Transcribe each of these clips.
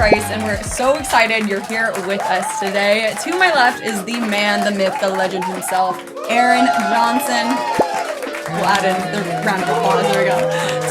Price, and we're so excited you're here with us today. To my left is the man, the myth, the legend himself, Aaron Johnson. We'll add in the round of applause. There we go.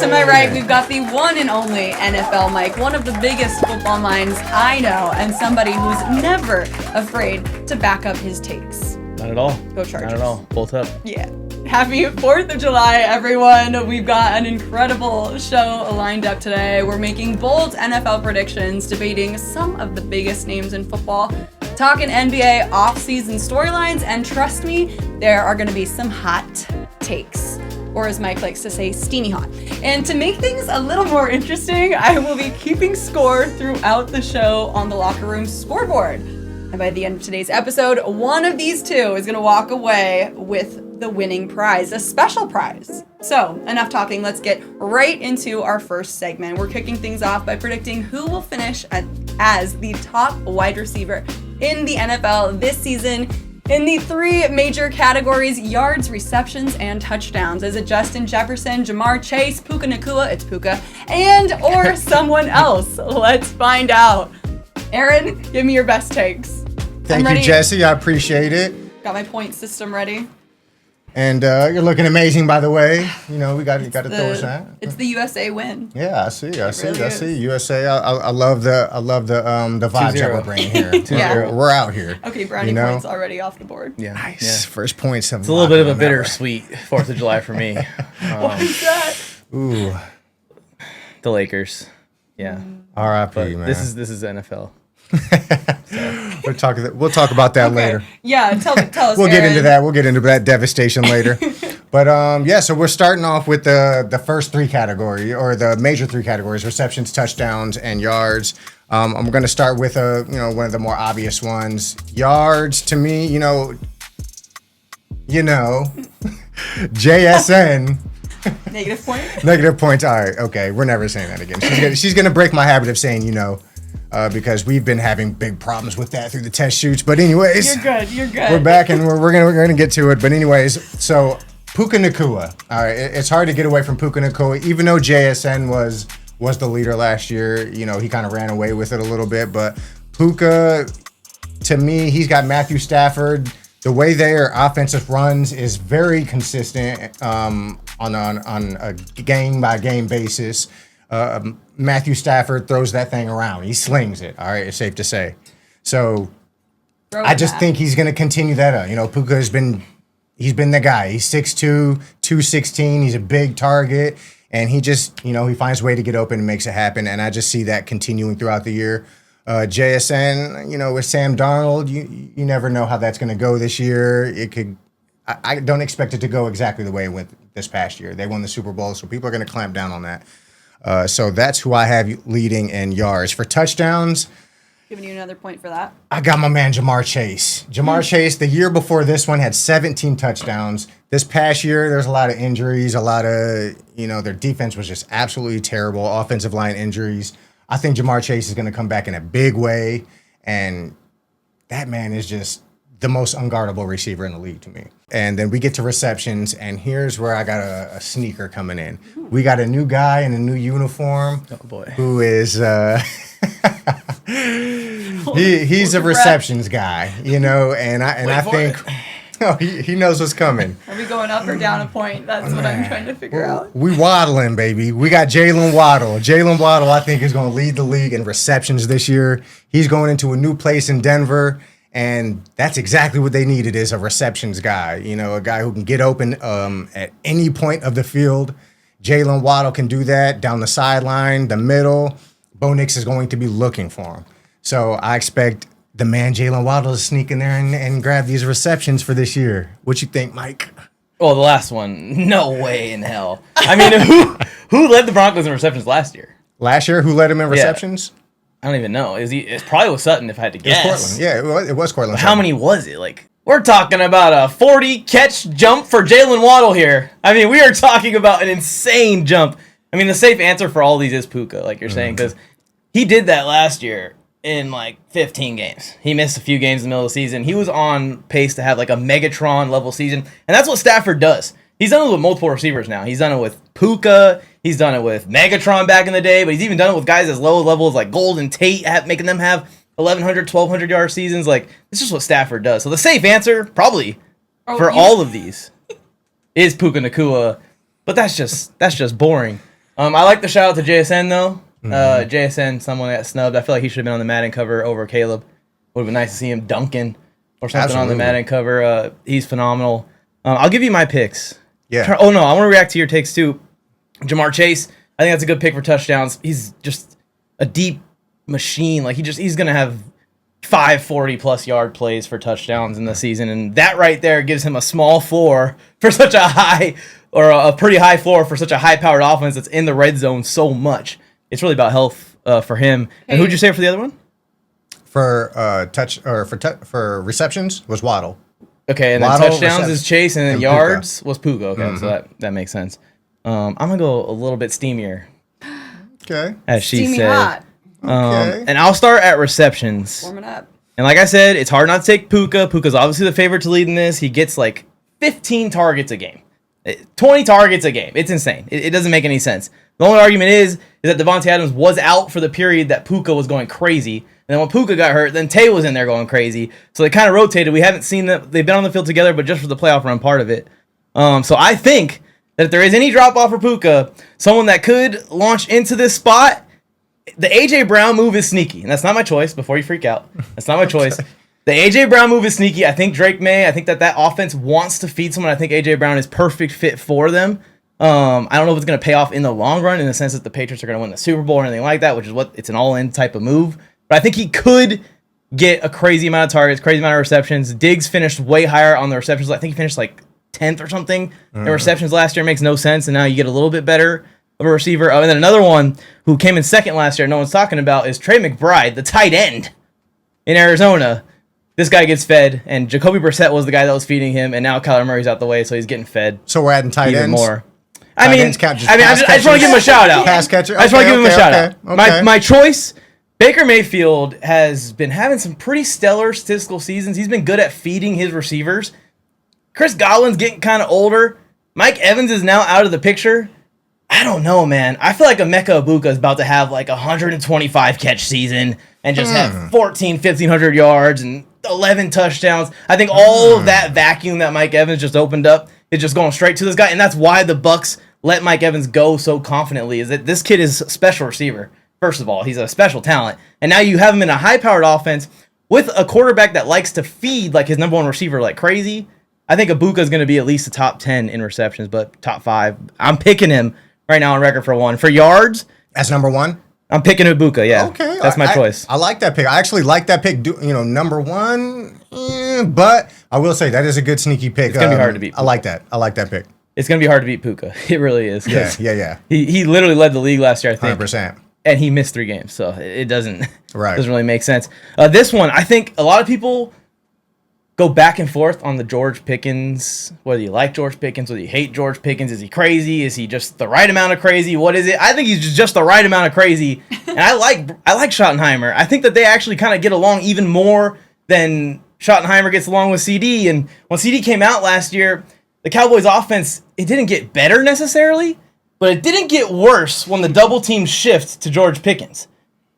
To my right, we've got the one and only NFLMike, one of the biggest football minds I know, and somebody who's never afraid to back up his takes. Not at all. Go Chargers. Not at all. Bolt up. Yeah. Happy 4th of July, everyone. We've got an incredible show lined up today. We're making bold NFL predictions, debating some of the biggest names in football, talking NBA off-season storylines, and trust me, there are going to be some hot takes, or as Mike likes to say, steamy hot. And to make things a little more interesting, I will be keeping score throughout the show on the Lockeroom scoreboard. And by the end of today's episode, one of these two is going to walk away with the winning prize, a special prize. So, enough talking, let's get right into our first segment. We're kicking things off by predicting who will finish as the top wide receiver in the NFL this season in the three major categories: yards, receptions, and touchdowns. Is it Justin Jefferson, Jamar Chase, Puka Nacua, it's Puka, and or someone else? Let's find out. Aaron, give me your best takes. Thank you, Jessie. I appreciate it. Got my point system ready. And you're looking amazing, by the way. You know, we got to throw us out. It's the USA win. Yeah, I see. USA. I love the vibes that we're bringing here. Yeah. We're out here. Okay, brownie points already off the board. Yeah. Nice. Yeah. First points. It's a little bit of a bittersweet 4th of July for me. What is that? Ooh. The Lakers. Yeah. R.I.P. man. This is NFL. We'll talk about that later. Yeah, tell us. We'll get Aaron. into that. We'll get into that devastation later. But so we're starting off with the first three category, or the major three categories: receptions, touchdowns, and yards. I'm going to start with one of the more obvious ones. Yards, to me, JSN. Negative point. Negative points. All right. Okay. We're never saying that again. She's gonna break my habit of saying because we've been having big problems with that through the test shoots. But anyways, You're good. We're back and we're gonna get to it. But anyways, so Puka Nacua. All right. It's hard to get away from Puka Nacua, even though JSN was the leader last year. He kind of ran away with it a little bit. But Puka, to me, he's got Matthew Stafford. The way their offensive runs is very consistent on a game-by-game basis. Matthew Stafford throws that thing around. He slings it, all right, it's safe to say. So I just think he's going to continue that up. Puka he's been the guy. He's 6'2", 216. He's a big target, and he just, he finds a way to get open and makes it happen, and I just see that continuing throughout the year. JSN, with Sam Darnold, you never know how that's going to go this year. It could. I don't expect it to go exactly the way it went this past year. They won the Super Bowl, so people are going to clamp down on that. So that's who I have leading in yards. For touchdowns, giving you another point for that. I got my man Jamar Chase. Chase, the year before this one, had 17 touchdowns. This past year, there's a lot of injuries, a lot of, their defense was just absolutely terrible, offensive line injuries. I think Jamar Chase is going to come back in a big way, and that man is just the most unguardable receiver in the league to me. And then we get to receptions, and here's where I got a sneaker coming in. We got a new guy in a new uniform. Oh boy. Who is he's a receptions guy, and I think he knows what's coming. Are we going up or down a point? That's what I'm trying to figure out. We waddling, baby. We got Jalen Waddle. Jalen Waddle, I think, is going to lead the league in receptions this year. He's going into a new place in Denver, and that's exactly what they needed, is a receptions guy. A guy who can get open at any point of the field. Jalen Waddle can do that down the sideline, the middle. Bo Nix is going to be looking for him. So I expect the man Jalen Waddle to sneak in there and grab these receptions for this year. What you think, Mike? Well, the last one, no way in hell. I mean, who led the Broncos in receptions last year? Last year, who led him in receptions? I don't even know. It's probably with Sutton, if I had to guess. It was Cortland. Yeah, it was Cortland. How many was it? We're talking about a 40-catch jump for Jalen Waddle here. I mean, we are talking about an insane jump. I mean, the safe answer for all these is Puka, like you're saying, because he did that last year in 15 games. He missed a few games in the middle of the season. He was on pace to have a Megatron level season, and that's what Stafford does. He's done it with multiple receivers now. He's done it with Puka. He's done it with Megatron back in the day, but he's even done it with guys as low level as like Gold and Tate, making them have 1,100, 1,200 yard seasons. Like, this is what Stafford does. So the safe answer, probably, all of these, is Puka Nacua. But that's just boring. I like the shout out to JSN though. JSN, someone that snubbed. I feel like he should have been on the Madden cover over Caleb. Would have been nice to see him dunking or something on the Madden cover. He's phenomenal. I'll give you my picks. Yeah. Oh no, I want to react to your takes too. Jamar Chase, I think that's a good pick for touchdowns. He's just a deep machine. Like he's gonna have 540+ yard plays for touchdowns in the season, and that right there gives him a small floor for such a high, or a pretty high floor for such a high-powered offense that's in the red zone so much. It's really about health for him. And who'd you say for the other one? For receptions was Waddle. Okay, and Waddle, then touchdowns is Chase, and then and yards was Puka. Okay, so that makes sense. I'm gonna go a little bit steamier. Okay. As she Steamy said. hot. Okay. And I'll start at receptions. Warming up. And like I said, it's hard not to take Puka. Puka's obviously the favorite to lead in this. He gets like 15 targets a game. 20 targets a game. It's insane. It doesn't make any sense. The only argument is that Devontae Adams was out for the period that Puka was going crazy. And then when Puka got hurt, then Tay was in there going crazy. So they kind of rotated. We haven't seen them. They've been on the field together, but just for the playoff run part of it. So I think that if there is any drop-off for Puka, someone that could launch into this spot, the A.J. Brown move is sneaky. And that's not my choice, before you freak out. That's not my choice. The A.J. Brown move is sneaky. I think Drake May, I think that offense wants to feed someone. I think A.J. Brown is perfect fit for them. I don't know if it's going to pay off in the long run in the sense that the Patriots are going to win the Super Bowl or anything like that, which is what it's an all-in type of move. But I think he could get a crazy amount of targets, crazy amount of receptions. Diggs finished way higher on the receptions. I think he finished like 10th or something in receptions last year. Makes no sense, and now you get a little bit better of a receiver. And then another one who came in second last year, no one's talking about, is Trey McBride, the tight end in Arizona. This guy gets fed, and Jacoby Brissett was the guy that was feeding him, and now Kyler Murray's out the way, so he's getting fed. So we're adding tight even ends more. I just want to give him a shout out. Pass catcher. I just want to give him a shout out. Okay. My choice, Baker Mayfield, has been having some pretty stellar statistical seasons. He's been good at feeding his receivers. Chris Godwin's getting kind of older. Mike Evans is now out of the picture. I don't know, man. I feel like Emeka Ibuka is about to have like a 125 catch season and just have 1,500 yards and 11 touchdowns. I think all of that vacuum that Mike Evans just opened up is just going straight to this guy, and that's why the Bucs let Mike Evans go so confidently, is that this kid is a special receiver. First of all, he's a special talent, and now you have him in a high-powered offense with a quarterback that likes to feed like his number one receiver like crazy. I think Ibuka is going to be at least a top 10 in receptions, but top 5. I'm picking him right now on record for 1. For yards, that's number 1. I'm picking Ibuka, yeah. Okay. That's my choice. I like that pick. I actually like that pick. Number 1, but I will say that is a good sneaky pick. It's going to be hard to beat Puka. I like that. I like that pick. It's going to be hard to beat Puka. It really is. Yeah. He literally led the league last year, I think. 100%. And he missed 3 games, so it doesn't really make sense. This one, I think a lot of people go back and forth on the George Pickens, whether you like George Pickens, whether you hate George Pickens. Is he crazy? Is he just the right amount of crazy? What is it? I think he's just the right amount of crazy. And I like Schottenheimer. I think that they actually kind of get along even more than Schottenheimer gets along with CD. And when CD came out last year, the Cowboys offense, it didn't get better necessarily, but it didn't get worse when the double team shift to George Pickens.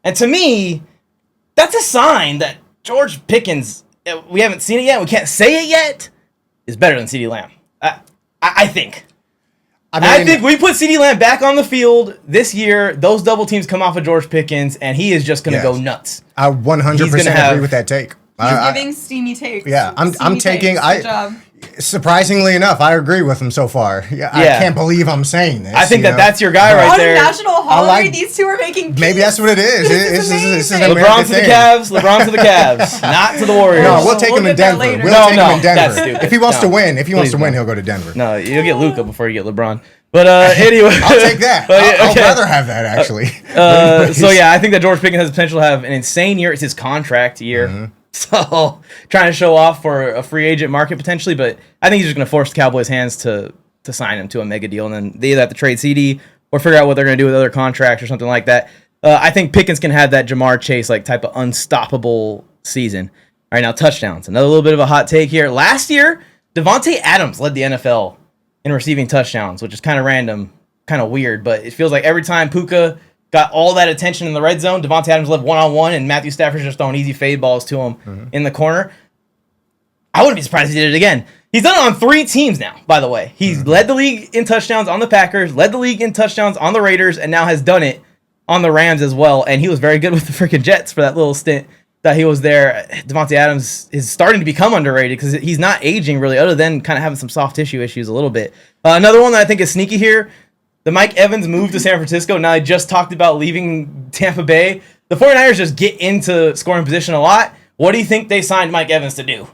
And to me, that's a sign that George Pickens, we haven't seen it yet, we can't say it yet, is better than CeeDee Lamb. I think. I think we put CeeDee Lamb back on the field this year. Those double teams come off of George Pickens, and he is just going to go nuts. I 100% agree with that take. You're giving steamy takes. Yeah, I'm taking. Good job. Surprisingly enough, I agree with him so far. Yeah, I can't believe I'm saying this. I think that's your guy right there. On national holiday, these two are making peace. Maybe that's what it is. This is LeBron to the Cavs. LeBron to the Cavs. Not to the Warriors. No, we'll take him in Denver. We'll take him in Denver. That's stupid. If he wants to win, he'll go to Denver. No, you'll get Luka before you get LeBron. But anyway, I'll take that. I'd rather have that actually. So yeah, I think that George Pickens has the potential to have an insane year. It's his contract year. Mm-hmm. So trying to show off for a free agent market potentially, but I think he's just going to force the Cowboys' hands to sign him to a mega deal, and then they either have to trade CD or figure out what they're going to do with other contracts or something like that. I think Pickens can have that Jamar Chase like type of unstoppable season. All right, now touchdowns. Another little bit of a hot take here. Last year, Devontae Adams led the NFL in receiving touchdowns, which is kind of random kind of weird, but it feels like every time Puka got all that attention in the red zone, Devontae Adams left one-on-one, and Matthew Stafford's just throwing easy fade balls to him in the corner. I wouldn't be surprised if he did it again. He's done it on 3 teams now, by the way. He's led the league in touchdowns on the Packers, led the league in touchdowns on the Raiders, and now has done it on the Rams as well. And he was very good with the freaking Jets for that little stint that he was there. Devontae Adams is starting to become underrated because he's not aging really, other than kind of having some soft tissue issues a little bit. Another one that I think is sneaky here, the Mike Evans move to San Francisco. Now, I just talked about leaving Tampa Bay. The 49ers just get into scoring position a lot. What do you think they signed Mike Evans to do?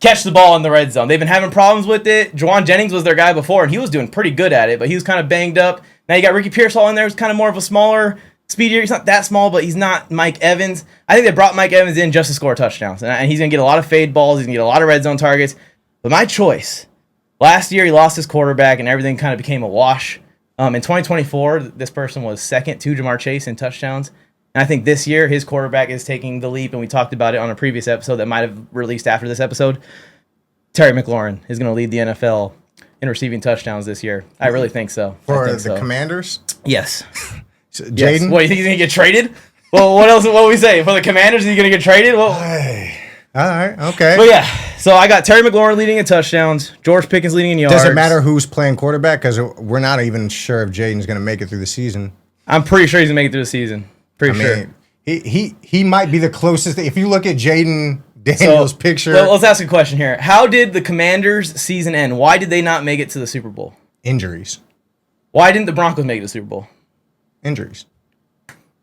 Catch the ball in the red zone. They've been having problems with it. Juwan Jennings was their guy before, and he was doing pretty good at it, but he was kind of banged up. Now you got Ricky Pearsall in there, who's kind of more of a smaller, speedier. He's not that small, but he's not Mike Evans. I think they brought Mike Evans in just to score touchdowns, and he's going to get a lot of fade balls. He's going to get a lot of red zone targets. But my choice, last year he lost his quarterback, and everything kind of became a wash. In 2024, this person was second to Jamar Chase in touchdowns. And I think this year his quarterback is taking the leap, and we talked about it on a previous episode that might have released after this episode. Terry McLaurin is going to lead the NFL in receiving touchdowns this year. I really think so. For the Commanders? Yes. So, Yes. Jaden? What, you think he's going to get traded? Well, what else? What do we say? For the Commanders, is he going to get traded? Well, Hey. All right, okay. but yeah, so I got Terry McLaurin leading in touchdowns, George Pickens leading in yards. Does it matter who's playing quarterback? Because we're not even sure if Jaden's going to make it through the season. I'm pretty sure he's going to make it through the season. Pretty sure. He might be the closest. If you look at Jaden Daniels' picture. Well, let's ask a question here. How did the Commanders' season end? Why did they not make it to the Super Bowl? Injuries. Why didn't the Broncos make it to the Super Bowl? Injuries.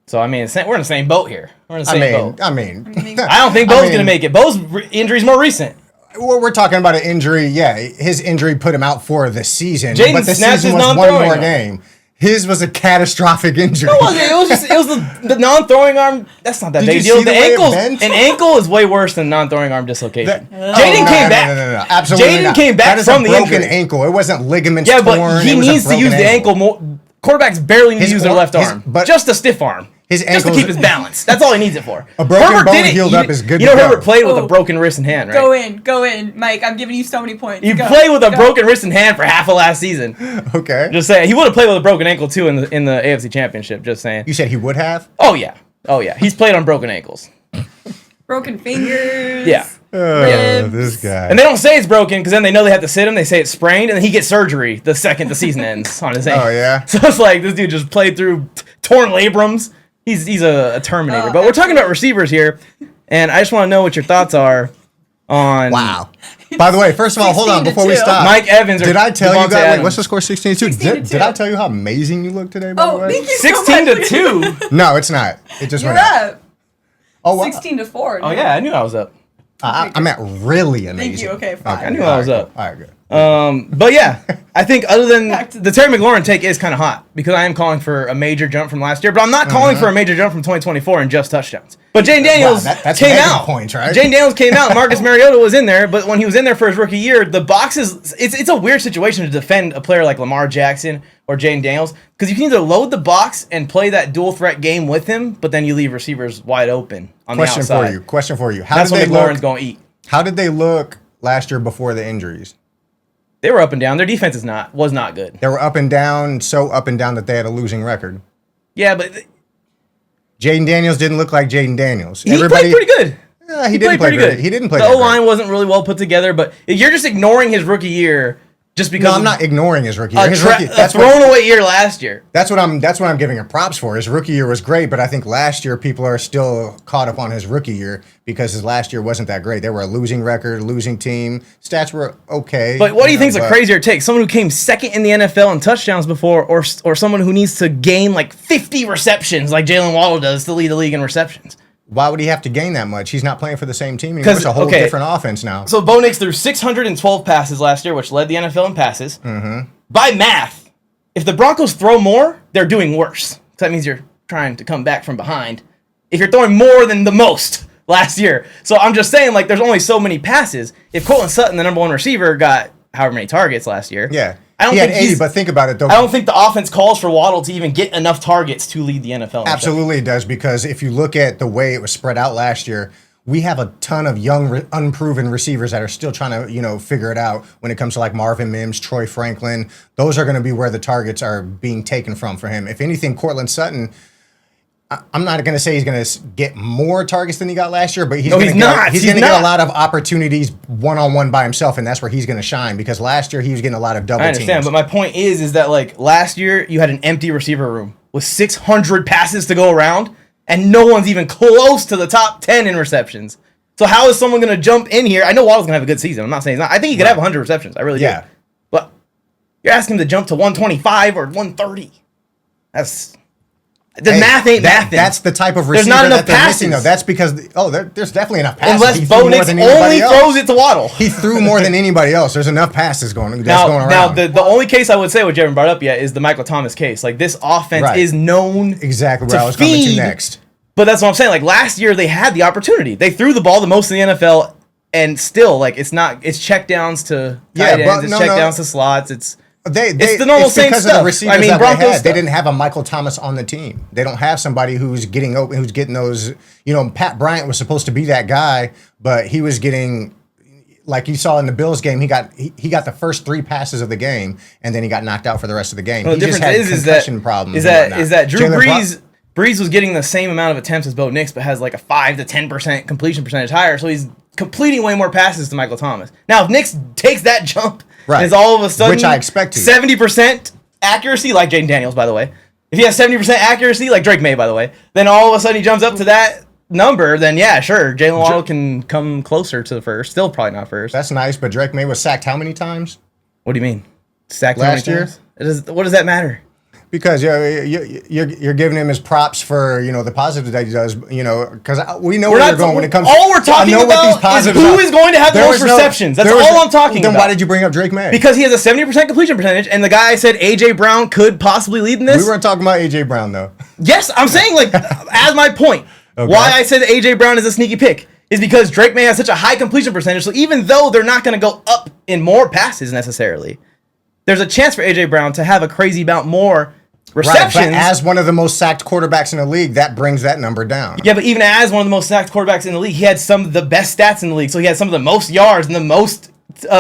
So, I mean, we're in the same boat here. We're in the same boat. I mean, I don't think Bo's going to make it. Bo's injury's more recent. we're talking about an injury. Yeah, his injury put him out for the season. Jaden but the snapped season his was one non-throwing more arm. game. His was a catastrophic injury. It was the non-throwing arm. That's not that Did big you deal. see the way it bent? An ankle is way worse than non-throwing arm dislocation. Jaden came back. No, absolutely Jaden not. came back That is from a the broken injury. ankle. It wasn't ligaments Yeah, torn. but he it was a needs to broken use the ankle more. Quarterbacks barely need to use their left arm. but just a stiff arm. his Just to ankles- keep his balance. That's all he needs it for. A broken Herbert bone did it. healed up is good You to know go. Herbert played with a Oh. broken wrist and hand, right? Go in, Mike. I'm giving you so many points. You Go. played with a Go. broken wrist and hand for half of last season. Okay. Just saying. He would have played with a broken ankle too in the AFC Championship. Just saying. You said he would have? Oh yeah. He's played on broken ankles. Broken fingers. Yeah. Ribs. This guy. And they don't say it's broken because then they know they have to sit him. They say it's sprained, and then he gets surgery the second the season ends on his ankle. Oh, yeah? So it's like this dude just played through torn labrums. He's a Terminator. Oh, But we're talking about receivers here, and I just want to know what your thoughts are on Wow. By the way, first of all, hold on 16-2. before we stop. Mike Evans. Or Did I tell Devontae you guys? Wait, Adams? what's the score? 16-2. 16-2. Did I tell you how amazing you look today? By the Oh, way, thank you so 16 to much. 2. no, it's not. It just You're went up. up. Oh, wow. 16-4. Oh yeah, I knew I was up. I'm at really amazing. Thank you. Okay, fine. I knew I was up. All right, good. But yeah, I think other than Back to the Terry McLaurin take is kind of hot because I am calling for a major jump from last year, but I'm not calling for a major jump from 2024 in just touchdowns. But Jane Daniels that's came mega out. points, right? Jane Daniels came out. Marcus Mariota was in there, but when he was in there for his rookie year, the boxes. It's a weird situation to defend a player like Lamar Jackson or Jane Daniels because you can either load the box and play that dual threat game with him, but then you leave receivers wide open on the outside. Question for you. How That's did what they McLaurin's look? going to eat. How did they look last year before the injuries? They were up and down. Their defense was not good. They were up and down, so up and down that they had a losing record. Yeah, but Jaden Daniels didn't look like Jaden Daniels. he played pretty good. He didn't play pretty very- good. He didn't play The that O line great. wasn't really well put together, but you're just ignoring his rookie year just because No, I'm not ignoring his rookie year. His rookie, a thrown away year last year. That's what I'm giving him props for. His rookie year was great, but I think last year people are still caught up on his rookie year because his last year wasn't that great. They were a losing record, losing team. Stats were okay. But what do you know, think's a but- crazier take? Someone who came second in the NFL in touchdowns before, or someone who needs to gain like 50 receptions like Jalen Waddle does to lead the league in receptions? Why would he have to gain that much? He's not playing for the same team anymore. It's a whole different offense now. So Bo Nix threw 612 passes last year, which led the NFL in passes. Mm-hmm. By math, if the Broncos throw more, they're doing worse. So that means you're trying to come back from behind. If you're throwing more than the most last year. So I'm just saying, like, there's only so many passes. If Courtland Sutton, the number one receiver, got however many targets last year. Yeah. I don't he had think 80, he's- but think about it, though. I don't think the offense calls for Waddle to even get enough targets to lead the NFL. in Absolutely it does, because if you look at the way it was spread out last year, we have a ton of young, unproven receivers that are still trying to, figure it out when it comes to like Marvin Mims, Troy Franklin. Those are going to be where the targets are being taken from for him. If anything, Cortland Sutton, I'm not going to say he's going to get more targets than he got last year, but he's going to get a lot of opportunities one-on-one by himself, and that's where he's going to shine because last year he was getting a lot of double teams. I understand, but my point is that like last year you had an empty receiver room with 600 passes to go around, and no one's even close to the top 10 in receptions. So how is someone going to jump in here? I know Waddle's going to have a good season. I'm not saying he's not. I think he could have 100 receptions. I really do. But you're asking him to jump to 125 or 130. The math ain't math. That's the type of receiver that they're missing, though. That's because, there's definitely enough passes. Unless Bo Nix only throws it to Waddle. He threw more than anybody else. There's enough passes going around. Now, the only case I would say what Jeremy brought up yet is the Michael Thomas case. Like, this offense is known exactly where I was coming to next. But that's what I'm saying. Like, last year, they had the opportunity. They threw the ball the most in the NFL, and still, like, it's checkdowns to tight ends, it's checkdowns to slots, it's the normal same stuff. Of the receivers they didn't have a Michael Thomas on the team. They don't have somebody who's getting open, who's getting those. Pat Bryant was supposed to be that guy, but he was getting, like you saw in the Bills game, he got the first 3 passes of the game, and then he got knocked out for the rest of the game. Well, he just had concussion problems. Is that Drew Brees was getting the same amount of attempts as Bo Nix, but has like a 5 to 10% completion percentage higher, so he's completing way more passes to Michael Thomas. Now, if Nix takes that jump. Right. Is all of a sudden, which I expected, 70% accuracy, like Jaden Daniels, by the way. If he has 70% accuracy, like Drake May, by the way, then all of a sudden he jumps up to that number. Then yeah, sure, Jalen Waddle can come closer to the first. Still probably not first. That's nice, but Drake May was sacked how many times? What do you mean? Sacked last year? What does that matter? Because you're giving him his props for the positive that he does, because we know where you're going when it comes. All we're talking about is who is going to have the most receptions. That's all I'm talking about. Then why did you bring up Drake May? Because he has a 70% completion percentage, and the guy said AJ Brown could possibly lead in this. We weren't talking about AJ Brown though. Yes, I'm saying as my point. Okay. Why I said that AJ Brown is a sneaky pick is because Drake May has such a high completion percentage. So even though they're not going to go up in more passes necessarily, there's a chance for AJ Brown to have a crazy amount more receptions. Right, but as one of the most sacked quarterbacks in the league, that brings that number down. Yeah, but even as one of the most sacked quarterbacks in the league, he had some of the best stats in the league. So he had some of the most yards and the most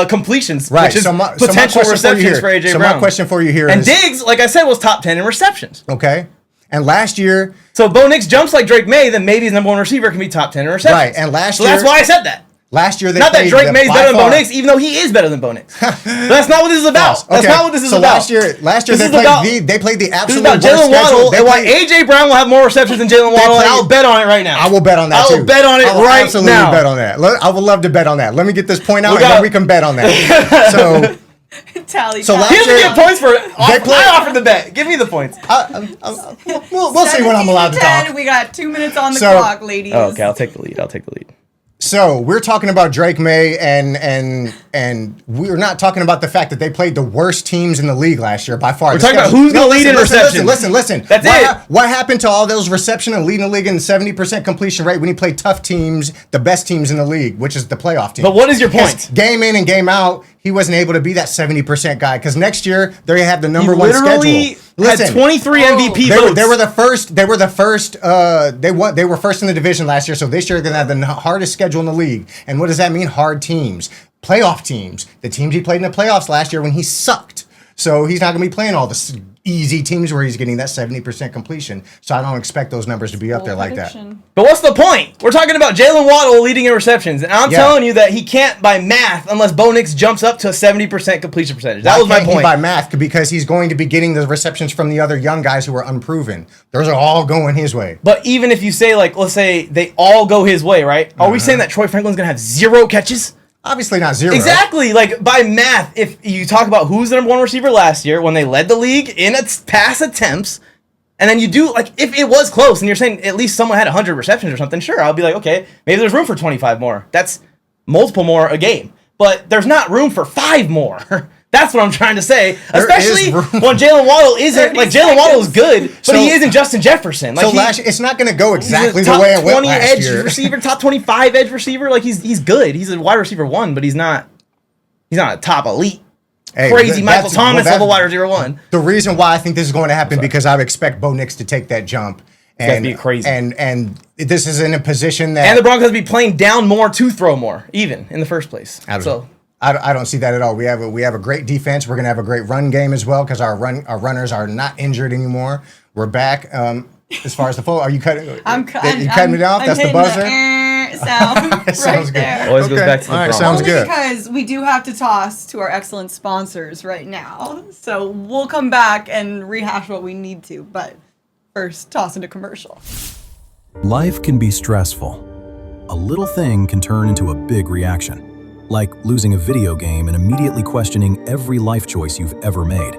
completions, which is potential receptions for AJ Brown. So my question for you here is... And Diggs, like I said, was top 10 in receptions. Okay. And last year... So Bo Nix jumps like Drake May, then maybe his number 1 receiver can be top 10 in receptions. Right, and last year... So that's why I said that. Last year they not that Drake May's better than Bo Nix, even though he is better than Bo Nix. That's not what this is about. That's not what this is about. Last year they played the absolute worst schedule. This is about Jalen Waddle and why AJ Brown will have more receptions than Jalen Waddle, and I'll bet on it right now. I will bet on that too. I will bet on it right now. I will absolutely bet on that. I would love to bet on that. Let me get this point out, and then we can bet on that. So. Tally. So last year, he doesn't get points for it. I offered the bet. Give me the points. We'll see when I'm allowed to talk. We got 2 minutes on the clock, ladies. Oh, okay, I'll take the lead. So we're talking about Drake May, and we're not talking about the fact that they played the worst teams in the league last year by far. We're talking about who's going to lead in reception. Listen. That's it. What happened to all those reception and leading the league in 70% completion rate when he played tough teams, the best teams in the league, which is the playoff team? But what is your point? Game in and game out, he wasn't able to be that 70% guy because next year they have the number 1 schedule. Listen, had 23 MVP votes. They were the first. They were first in the division last year. So this year they're gonna have the hardest schedule in the league. And what does that mean? Hard teams, playoff teams. The teams he played in the playoffs last year when he sucked. So he's not gonna be playing all the easy teams where he's getting that 70% completion. So I don't expect those numbers to be up there like that. But what's the point? We're talking about Jalen Waddle leading in receptions, and I'm telling you that he can't by math unless Bo Nix jumps up to a 70% completion percentage. That was my point. By math, because he's going to be getting the receptions from the other young guys who are unproven. Those are all going his way. But even if you say, let's say they all go his way, right? Are we saying that Troy Franklin's going to have 0 catches? Obviously not 0. Exactly. By math, if you talk about who's the number 1 receiver last year when they led the league in pass attempts, and then you do, if it was close and you're saying at least someone had 100 receptions or something, sure, I'll be like, okay, maybe there's room for 25 more. That's multiple more a game. But there's not room for 5 more. That's what I'm trying to say. Especially when Jalen Waddle isn't, Jalen Waddle is good, but he isn't Justin Jefferson. It's not going to go exactly the way it went last edge year. Receiver, top 25 edge receiver. He's good. He's a wide receiver 1, but he's not a top elite. Crazy Michael Thomas level wide receiver 1. The reason why I think this is going to happen because I would expect Bo Nix to take that jump. That'd be crazy. And this is in a position that... And the Broncos be playing down more to throw more, even, in the first place. I don't see that at all. We have a great defense. We're going to have a great run game as well because our runners are not injured anymore. We're back. As far as the full, are you cutting? You cutting me off? That's the buzzer. Sound sounds good. there. Always goes back to the Broncos. Sounds Only good. because we do have to toss to our excellent sponsors right now. So we'll come back and rehash what we need to. But first, toss into commercial. Life can be stressful. A little thing can turn into a big reaction, like losing a video game and immediately questioning every life choice you've ever made.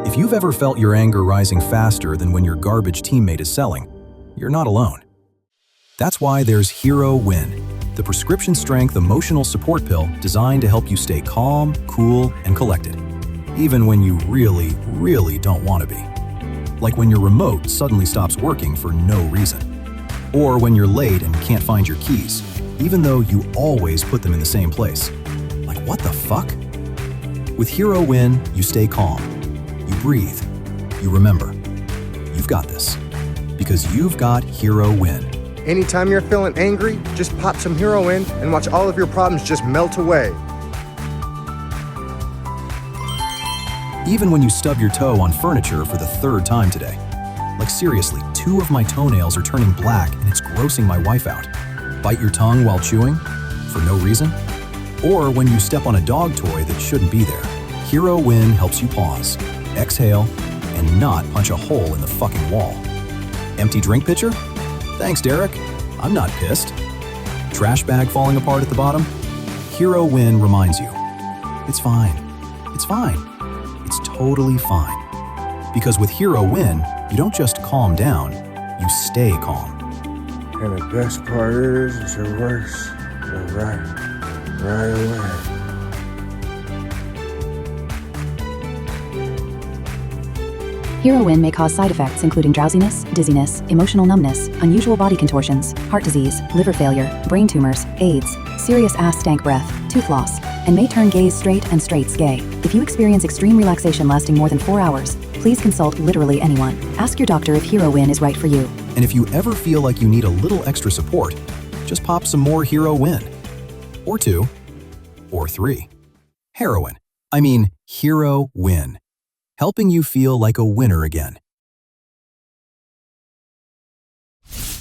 If you've ever felt your anger rising faster than when your garbage teammate is selling, you're not alone. That's why there's Hero Win, the prescription-strength emotional support pill designed to help you stay calm, cool, and collected, even when you really, really don't want to be. Like when your remote suddenly stops working for no reason. Or when you're late and can't find your keys, even though you always put them in the same place. Like, what the fuck? With Hero Win, you stay calm. You breathe. You remember. You've got this. Because you've got Hero Win. Anytime you're feeling angry, just pop some Hero in and watch all of your problems just melt away. Even when you stub your toe on furniture for the third time today. Like seriously, 2 of my toenails are turning black and it's grossing my wife out. Bite your tongue while chewing? For no reason? Or when you step on a dog toy that shouldn't be there. Hero Win helps you pause, exhale, and not punch a hole in the fucking wall. Empty drink pitcher? Thanks, Derek. I'm not pissed. Trash bag falling apart at the bottom? Hero Win reminds you. It's fine. It's fine. It's totally fine. Because with Hero Win, you don't just calm down, you stay calm. And the best part is, it works right away. Hero Win may cause side effects including drowsiness, dizziness, emotional numbness, unusual body contortions, heart disease, liver failure, brain tumors, AIDS, serious ass stank breath, tooth loss, and may turn gays straight and straights gay. If you experience extreme relaxation lasting more than 4 hours, please consult literally anyone. Ask your doctor if Hero Win is right for you. And if you ever feel like you need a little extra support, just pop some more Hero Win. Or 2. Or 3. Heroin. I mean, Hero Win. Helping you feel like a winner again.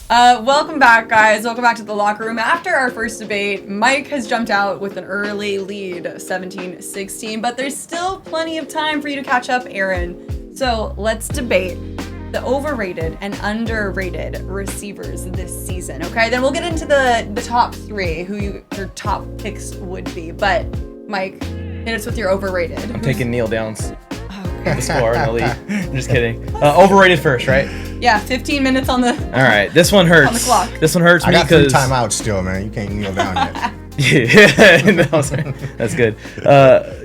Welcome back, guys. Welcome back to the locker room. After our first debate, Mike has jumped out with an early lead, 17-16, but there's still plenty of time for you to catch up, Aaron. So let's debate the overrated and underrated receivers this season, okay? Then we'll get into the top 3, who your top picks would be. But, Mike, hit us with your overrated. I'm taking Neil Downs. Okay. The score in the lead. I'm just kidding. Overrated first, right? Yeah, 15 minutes on the... All right, this one hurts. On the clock. This one hurts I me got 3 because... timeouts still, man. You can't kneel down yet. Yeah, no, sorry. That's good.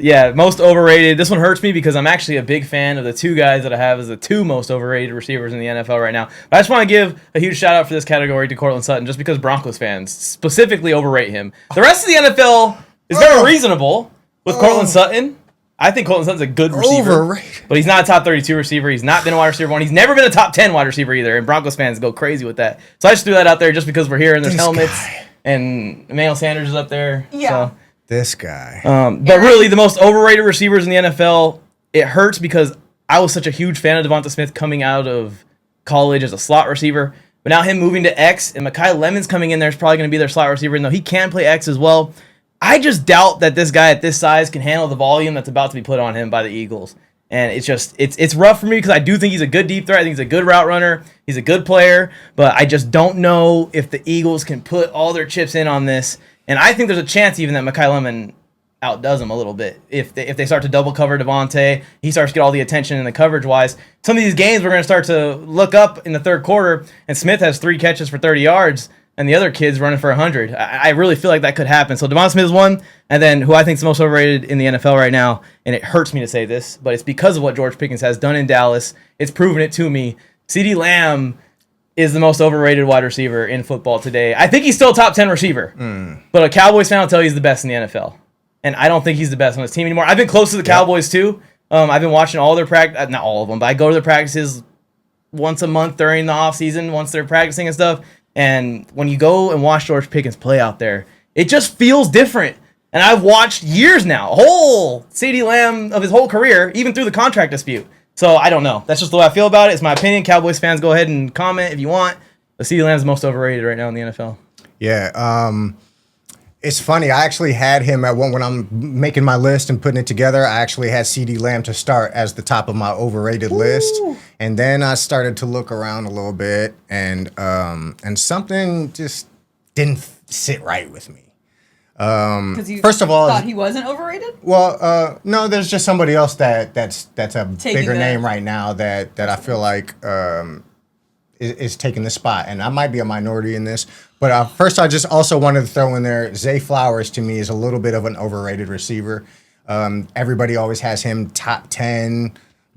Yeah, most overrated. This one hurts me because I'm actually a big fan of the 2 guys that I have as the 2 most overrated receivers in the NFL right now. But I just want to give a huge shout out for this category to Courtland Sutton, just because Broncos fans specifically overrate him. The rest of the NFL is very reasonable with Courtland Sutton. I think Courtland Sutton's a good receiver, Overrated. but he's not a top 32 receiver. He's not been a wide receiver 1. He's never been a top 10 wide receiver either, and Broncos fans go crazy with that. So I just threw that out there just because we're here and there's helmets, and Emmanuel Sanders is up there. Yeah. So. This guy. But really, the most overrated receivers in the NFL, it hurts because I was such a huge fan of Devonta Smith coming out of college as a slot receiver. But now him moving to X and Mekhi Lemon's coming in there is probably going to be their slot receiver, even though he can play X as well. I just doubt that this guy at this size can handle the volume that's about to be put on him by the Eagles. And it's rough for me because I do think he's a good deep threat. I think he's a good route runner. He's a good player. But I just don't know if the Eagles can put all their chips in on this. And I think there's a chance even that Mekhi Lemon outdoes him a little bit. If they start to double cover Devontae, he starts to get all the attention in the coverage-wise. Some of these games we're going to start to look up in the third quarter, and Smith has 3 catches for 30 yards. And the other kid's running for 100. I really feel like that could happen. So Devonta Smith is one, and then who I think is the most overrated in the NFL right now, and it hurts me to say this, but it's because of what George Pickens has done in Dallas. It's proven it to me. CeeDee Lamb is the most overrated wide receiver in football today. I think he's still a top 10 receiver, but a Cowboys fan will tell you he's the best in the NFL. And I don't think he's the best on his team anymore. I've been close to the Cowboys too. I've been watching all their practice, not all of them, but I go to their practices once a month during the off season, once they're practicing and stuff. And when you go and watch George Pickens play out there, it just feels different. And I've watched years now, a whole CeeDee Lamb of his whole career, even through the contract dispute. So I don't know. That's just the way I feel about it. It's my opinion. Cowboys fans, go ahead and comment if you want. But CeeDee Lamb's the most overrated right now in the NFL. Yeah. It's funny. I actually had him at one when I'm making my list and putting it together. I actually had CeeDee Lamb to start as the top of my overrated list, and then I started to look around a little bit, and something just didn't sit right with me. Because you First of all, thought he wasn't overrated? well, no, there's just somebody else that's a Taking bigger the- name right now that I feel like is taking the spot, and I might be a minority in this. But first, I just also wanted to throw in there, Zay Flowers to me is a little bit of an overrated receiver. Everybody always has him top 10,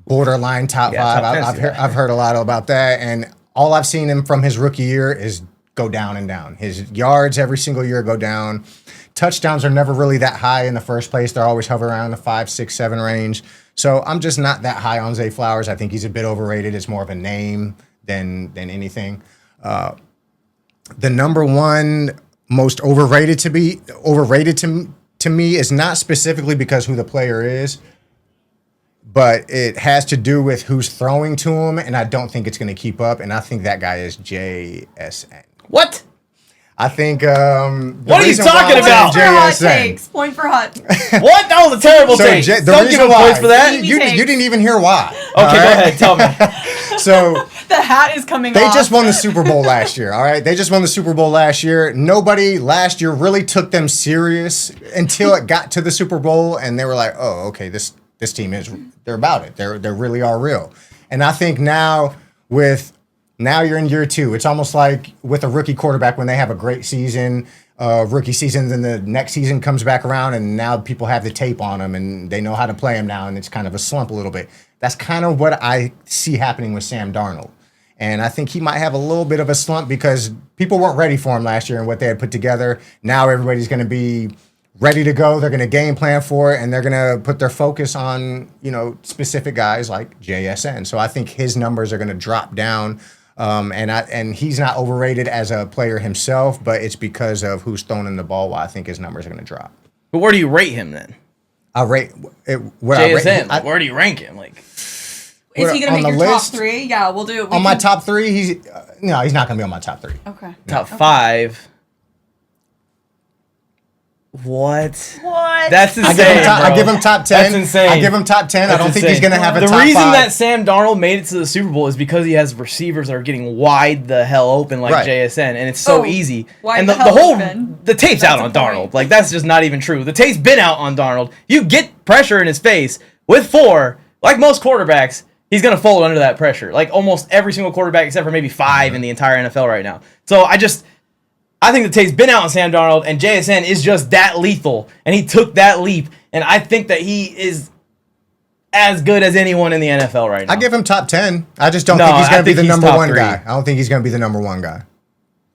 borderline top Yeah, 5. top 10's I've heard a lot about that, and all I've seen him from his rookie year is go down and down. His yards every single year go down. Touchdowns are never really that high in the first place. They're always hovering around the 5, 6, 7 range. So I'm just not that high on Zay Flowers. I think he's a bit overrated. It's more of a name than anything. The number one most overrated to me is not specifically because who the player is, but it has to do with who's throwing to him, and I don't think it's going to keep up. And I think that guy is JSN. What? I think. What are you talking about? Point for hot JSN. takes. Point for hot. What? That was a terrible So take. the Don't give reason him why points for that. you didn't even hear why. Okay, go ahead. Tell me. So The hat is coming they off. just won the Super Bowl last year. All right, they just won the Super Bowl last year. Nobody last year really took them serious until it got to the Super Bowl, and they were like, "Oh, okay, this team they're about it. They really are real." And I think now you're in year 2. It's almost like with a rookie quarterback when they have a great season, rookie season, then the next season comes back around, and now people have the tape on them and they know how to play him now, and it's kind of a slump a little bit. That's kind of what I see happening with Sam Darnold. And I think he might have a little bit of a slump because people weren't ready for him last year and what they had put together. Now everybody's going to be ready to go. They're going to game plan for it, and they're going to put their focus on, specific guys like JSN. So I think his numbers are going to drop down. And he's not overrated as a player himself, but it's because of who's throwing the ball. Why I think his numbers are going to drop. But where do you rate him then? I rate it. JSN. Where do you rank him? Like, Is he going on to make the your list? top 3? Yeah, we'll do it. On my top 3, he's no, he's not going to be on my top 3. Okay. top 5. What? What? That's insane. I give him top 10. That's insane. I give him top 10. I That's don't think he's insane. going to have a the top 5. reason that Sam Darnold made it to the Super Bowl is because he has receivers that are getting wide the hell open like Right. JSN, and it's so easy. wide And the the hell whole open. the tape's That's out a on point. Darnold. Like, that's just not even true. The tape's been out on Darnold. You get pressure in his face with 4, like most quarterbacks. He's gonna fold under that pressure. Like almost every single quarterback except for maybe 5 in the entire NFL right now. So I think the tape's been out on Sam Darnold, and JSN is just that lethal, and he took that leap, and I think that he is as good as anyone in the NFL right now. I give him top 10. I just don't No, think he's I going to be think the he's number top 1 3. guy. I don't think he's going to be the number 1 guy.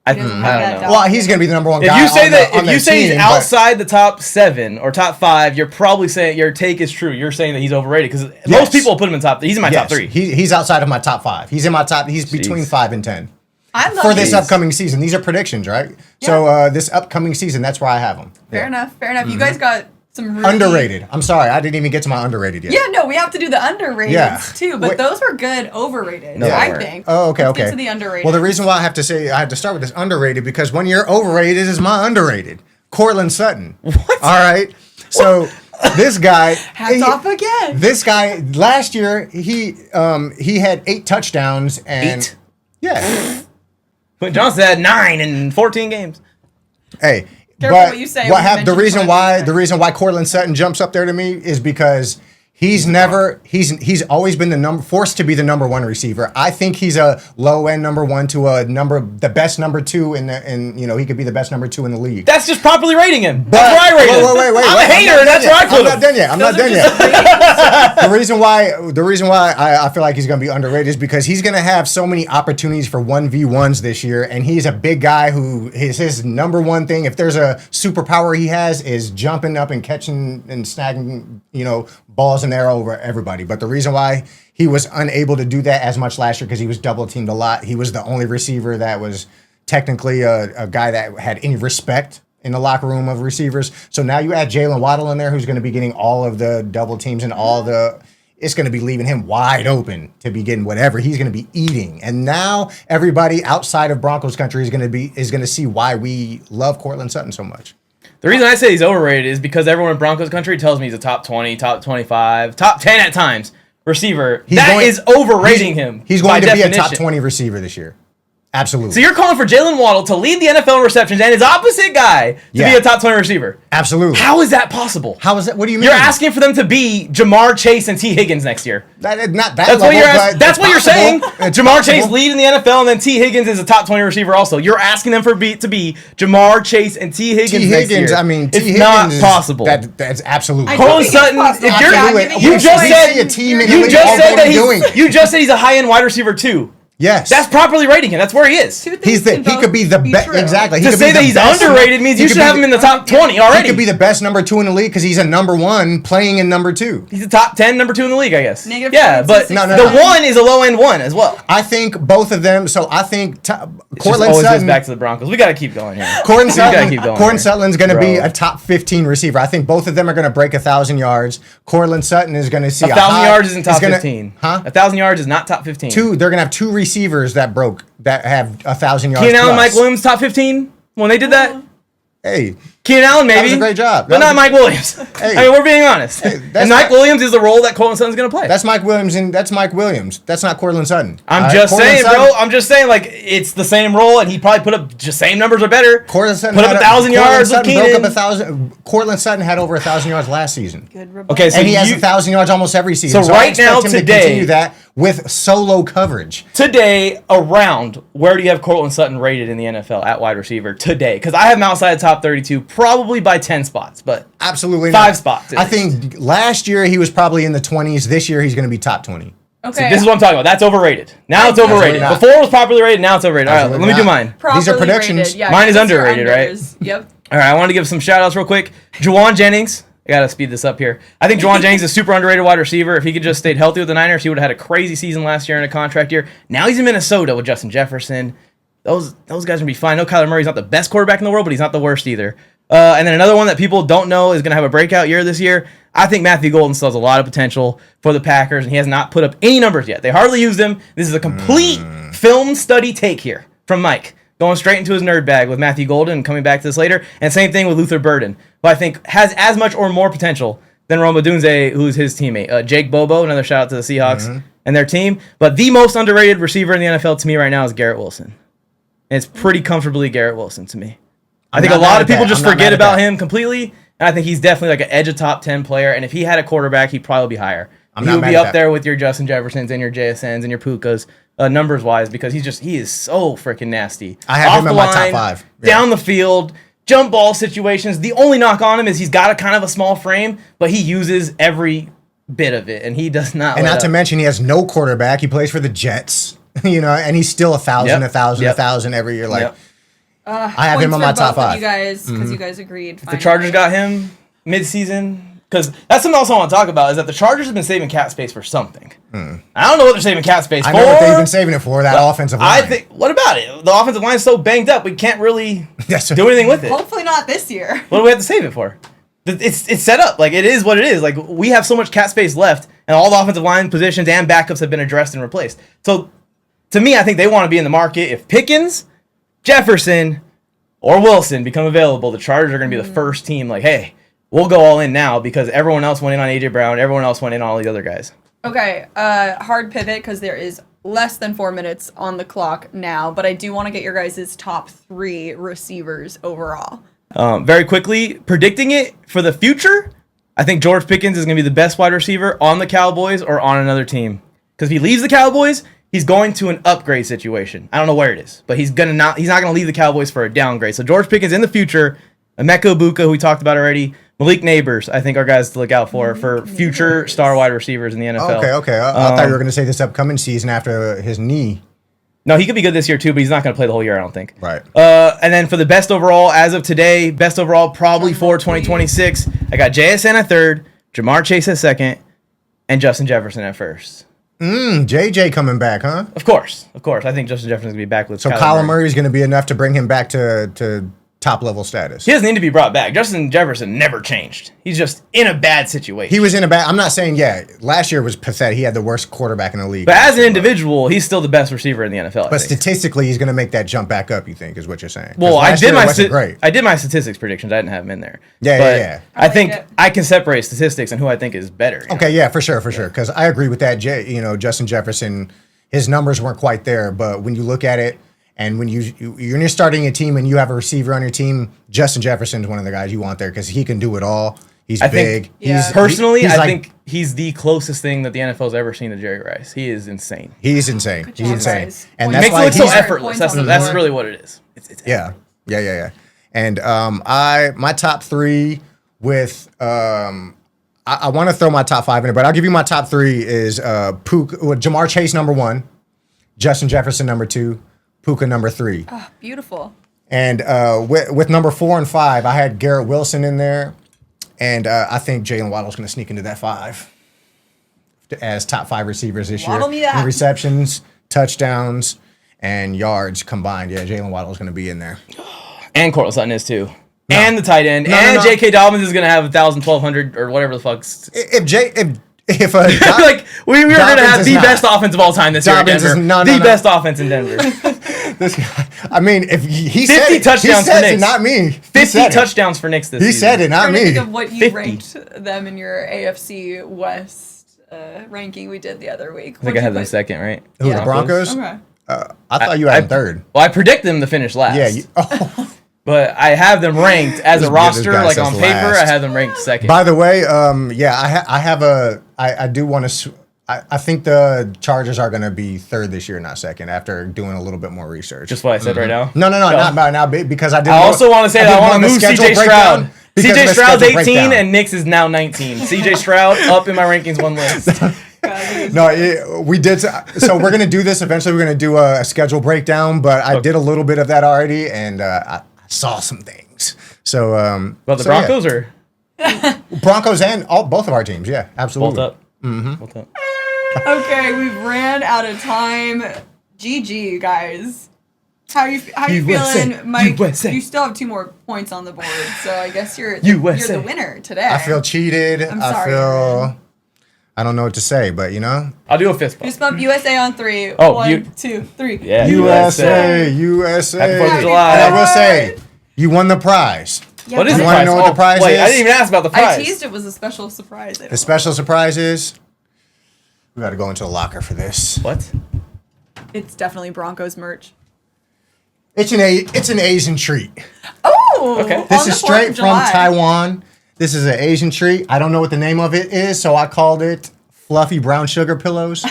I doesn't don't have that know. down. Well, he's going to be the number 1 If guy. you say that, on if you the say he's team, but- outside the top 7 or top 5, you're probably saying your take is true. You're saying that he's overrated because Yes. most people put him in top. He's in my top Yes, 3. He's outside of my top 5. He's in my top. He's between 5 and 10 I'm for this Jeez. upcoming season. These are predictions, right? So this upcoming season, that's where I have him. Fair Yeah. enough. Fair enough. You guys got some really... Underrated. I'm sorry, I didn't even get to my underrated yet. Yeah, no, we have to do the underrated Yeah. too, but Wait. those were good overrated, No, they I weren't. think. Oh, okay, Let's okay. Get to the underrated. Well, the reason why I had to start with this underrated because when you're overrated is my underrated. Cortland Sutton. What? All right. So this guy. Hats off again. This guy last year he had 8 touchdowns and 8? yeah. But Johnson had 9 in 14 games. Hey, Careful but what you say What when you happened? The mention reason Cortland why Cortland Sutton jumps up there to me is because he's always been forced to be the number 1 receiver. I think he's a low end number 1 to the best number 2 he could be the best number 2 in the league. That's just properly rating him. But- That's where I rate him. Wait, I'm a hater, and that's where I put I'm him. not done yet. I'm not done yet. The reason why I feel like he's going to be underrated is because he's going to have so many opportunities for 1v1s this year, and he's a big guy who his number 1 thing, if there's a superpower he has, is jumping up and catching and snagging, balls in there over everybody. But the reason why he was unable to do that as much last year because he was double teamed a lot. He was the only receiver that was technically a guy that had any respect in the locker room of receivers. So now you add Jalen Waddle in there, who's going to be getting all of the double teams and it's going to be leaving him wide open to be getting whatever he's going to be eating. And now everybody outside of Broncos country is going to see why we love Courtland Sutton so much. The reason I say he's overrated is because everyone in Broncos country tells me he's a top 20, top 25, top 10 at times receiver. That is overrating him. He's going to be a top 20 receiver this year. Absolutely. So you're calling for Jalen Waddle to lead the NFL in receptions and his opposite guy to be a top 20 receiver. Absolutely. How is that possible? How is that? What do you mean? You're asking for them to be Jamar Chase and T. Higgins next year. That's what you're saying. Jamar Chase leading the NFL and then T. Higgins is a top 20 receiver also. You're asking them to be Jamar Chase and T. Higgins next year. I mean, it's not possible. That's absolutely. Courtland Sutton, you just said he's a high-end wide receiver too. Yes, that's properly rating him. That's where he is. He could be the best. Exactly. To say that he's underrated means you should have him in the top 20 already. He could be the best number 2 in the league because he's a number 1 playing in number 2. He's a top 10 number 2 in the league, I guess. Yeah, but the 1 is a low end 1 as well. I think both of them. So I think Courtland Sutton goes back to the Broncos. We got to keep going here. Courtland Sutton's going to be a top 15 receiver. I think both of them are going to break 1,000 yards. Courtland Sutton is going to see 1,000 yards isn't top 15. 1,000 yards is not top 15. They're going to have 2 receivers that have 1,000 yards. Keenan Allen, Mike Williams, top 15 when they did that. Hey, Keenan Allen, maybe. That was a great job. But not Mike Williams. Hey. I mean, we're being honest. And Mike Williams is the role that Courtland Sutton's going to play. That's Mike Williams, and that's Mike Williams. That's not Courtland Sutton. I'm just saying, bro. I'm just saying, like, it's the same role, and he probably put up just same numbers or better. Courtland Sutton put up 1,000 yards with Keenan. Courtland Sutton had over 1,000 yards last season. Okay, so and he has 1,000 yards almost every season. So right now, I expect him to continue that with solo coverage. Today, around, where do you have Courtland Sutton rated in the NFL at wide receiver today? Because I have him outside the top 32, probably by 10 spots, but absolutely 5 spots. I think last year he was probably in the 20s. This year he's going to be top 20. Okay. So this is what I'm talking about. That's overrated. Now it's overrated. Before it was properly rated. Now it's overrated. All right, let me do mine. These are predictions. Yeah, mine is underrated, right? Yep. All right, I want to give some shout outs real quick. Juwan Jennings. I got to speed this up here. I think Juwan Jennings is a super underrated wide receiver. If he could just stayed healthy with the Niners, he would have had a crazy season last year in a contract year. Now he's in Minnesota with Justin Jefferson. Those guys are going to be fine. No, Kyler Murray's not the best quarterback in the world, but he's not the worst either. And then another one that people don't know is going to have a breakout year this year. I think Matthew Golden still has a lot of potential for the Packers, and he has not put up any numbers yet. They hardly used him. This is a complete film study take here from Mike, going straight into his nerd bag with Matthew Golden and coming back to this later. And same thing with Luther Burden, who I think has as much or more potential than Rome Odunze, who's his teammate. Jake Bobo, another shout out to the Seahawks and their team. But the most underrated receiver in the NFL to me right now is Garrett Wilson. And it's pretty comfortably Garrett Wilson to me. I think a lot of people just forget about him completely, and I think he's definitely like an edge of top 10 player, and if he had a quarterback, he'd probably be higher. He would be up there with your Justin Jeffersons and your JSNs and your Pukas, numbers-wise, because he is so freaking nasty. I have him in my top 5. Yeah. Down the field, jump ball situations. The only knock on him is he's got a kind of a small frame, but he uses every bit of it, and he does not. And not to mention, he has no quarterback. He plays for the Jets, and he's still 1,000 every year. Like. I have him on my top 5. You guys, because you guys agreed. If the Chargers got him mid-season, because that's something else I want to talk about is that the Chargers have been saving cap space for something. I don't know what they're saving cap space for. I know what they've been saving it for. That offensive line. I think. What about it? The offensive line is so banged up, we can't really do anything with it. Hopefully not this year. What do we have to save it for? It's set up. Like, it is what it is. Like, we have so much cap space left, and all the offensive line positions and backups have been addressed and replaced. So, to me, I think they want to be in the market. If Pickens, Jefferson, or Wilson become available, the Chargers are going to be the first team like, hey, we'll go all in now because everyone else went in on A.J. Brown. Everyone else went in on all these other guys. Okay, hard pivot because there is less than 4 minutes on the clock now, but I do want to get your guys' top 3 receivers overall. Very quickly, predicting it for the future, I think George Pickens is going to be the best wide receiver on the Cowboys or on another team. Because if he leaves the Cowboys, he's going to an upgrade situation. I don't know where it is, but he's not going to leave the Cowboys for a downgrade. So George Pickens in the future, Emeka Egbuka, who we talked about already, Malik Neighbors, I think are guys to look out for future star wide receivers in the NFL. Okay. I thought you were going to say this upcoming season after his knee. No, he could be good this year too, but he's not going to play the whole year, I don't think. Right. And then for the best overall, as of today, best overall probably for 2026, I got JSN at 3rd, Jamar Chase at 2nd, and Justin Jefferson at first. JJ coming back, huh? Of course. I think Justin Jefferson's gonna be back with. So Kyler Murray's going to be enough to bring him back to top level status. He doesn't need to be brought back. Justin Jefferson never changed. He's just in a bad situation. He was in a bad. I'm not saying last year was pathetic. He had the worst quarterback in the league. But as an individual, he's still the best receiver in the NFL. But statistically, he's going to make that jump back up. You think is what you're saying? Well, I did my statistics predictions. I didn't have him in there. Yeah. I think I can separate statistics and who I think is better. Okay, yeah, for sure. Because I agree with that. Justin Jefferson, his numbers weren't quite there, but when you look at it. And when you're starting a team and you have a receiver on your team, Justin Jefferson is one of the guys you want there because he can do it all. He's big. I think he's the closest thing that the NFL's ever seen to Jerry Rice. He is insane. He's insane. Good job, He's insane. guys. And He that's makes it why look so effortless. That's really what it is. It's yeah. And my top three with I want to throw my top five in it, but I'll give you my top three is Jamar Chase number 1, Justin Jefferson number 2, Puka number 3. Oh, beautiful. And with number 4 and 5, I had Garrett Wilson in there, and I think Jalen Waddle's going to sneak into that 5 as top 5 receivers this year. In receptions, touchdowns, and yards combined. Yeah, Jalen Waddle's going to be in there. And Courtland Sutton is too. No. And the tight end. And J.K. Dobbins is going to have 1,000, 1,200, or whatever the fuck. If like we were going to have the best offense of all time this year in Denver. The best offense in Denver. This guy, I mean, if he 50 said it, touchdowns for Knicks. Not me. 50 touchdowns for Knicks this season. He said it, not me. Think of what you ranked them in your AFC West ranking we did the other week. I think I had them second, right? Who, the Broncos? Okay. I thought you had them third. Well, I predict them to finish last. Yeah. But I have them ranked as a roster, like on paper. I have them ranked second. By the way, I do want to. I think the Chargers are going to be third this year, not second, after doing a little bit more research. Just what I said right now? No, not by now, because I also want to say that I want to move CJ Stroud. CJ Stroud's 18 and Knicks is now 19. CJ Stroud up in my rankings one list. We did. So we're going to do this eventually. We're going to do a schedule breakdown, but I did a little bit of that already, and I saw some things. So, well, the Broncos or Broncos and both of our teams, yeah, absolutely. Both up. Mm-hmm. Both up. Okay, we've ran out of time. GG, guys. How you feeling, Mike? USA. You still have 2 more points on the board, so I guess you're the winner today. I feel cheated. I'm sorry. I don't know what to say, but I'll do a fist bump. Fist bump USA on 3. Oh, 1, 2, 3. Yeah, USA. Happy 4th of July. And I will say, you won the prize. Yeah, what is you the want prize? to know what the prize is? I didn't even ask about the prize. I teased it was a special surprise. The special surprise is we got to go into the locker for this. What? It's definitely Broncos merch. It's an Asian treat. Oh, okay. This is straight from Taiwan. This is an Asian treat. I don't know what the name of it is, so I called it Fluffy Brown Sugar Pillows.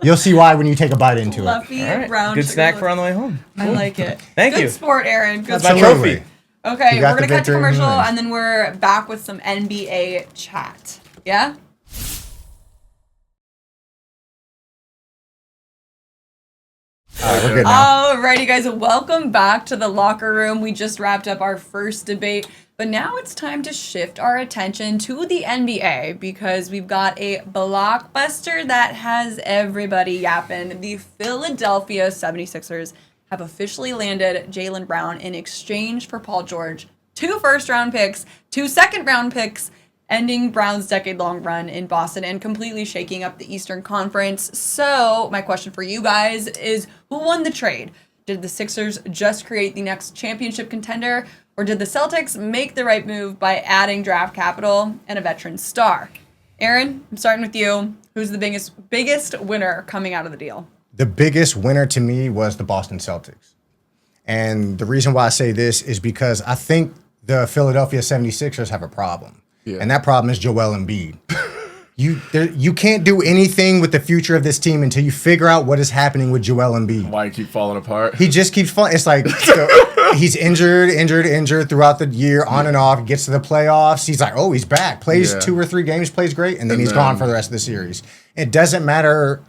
You'll see why when you take a bite into Fluffy it. brown Good sugar snack pillows. for on the way home. I like it. Thank you. Good sport, Aaron. Good That's my sport. trophy. Okay, we're going to cut to commercial, nice. and then we're back with some NBA chat. Yeah? We're good now. Alrighty, guys, welcome back to the locker room. We just wrapped up our first debate, but now it's time to shift our attention to the NBA because we've got a blockbuster that has everybody yapping. The Philadelphia 76ers have officially landed Jaylen Brown in exchange for Paul George, 2 first-round picks, 2 second-round picks, ending Brown's decade-long run in Boston and completely shaking up the Eastern Conference. So my question for you guys is, who won the trade? Did the Sixers just create the next championship contender, or did the Celtics make the right move by adding draft capital and a veteran star? Aaron, I'm starting with you. Who's the biggest winner coming out of the deal? The biggest winner to me was the Boston Celtics. And the reason why I say this is because I think the Philadelphia 76ers have a problem. Yeah. And that problem is Joel Embiid. You can't do anything with the future of this team until you figure out what is happening with Joel Embiid. Why he keep falling apart? He just keeps falling. It's like he's injured throughout the year, on and off. Gets to the playoffs. He's like, oh, he's back. Plays 2 or 3 games, plays great, and then he's gone for the rest of the series. It doesn't matter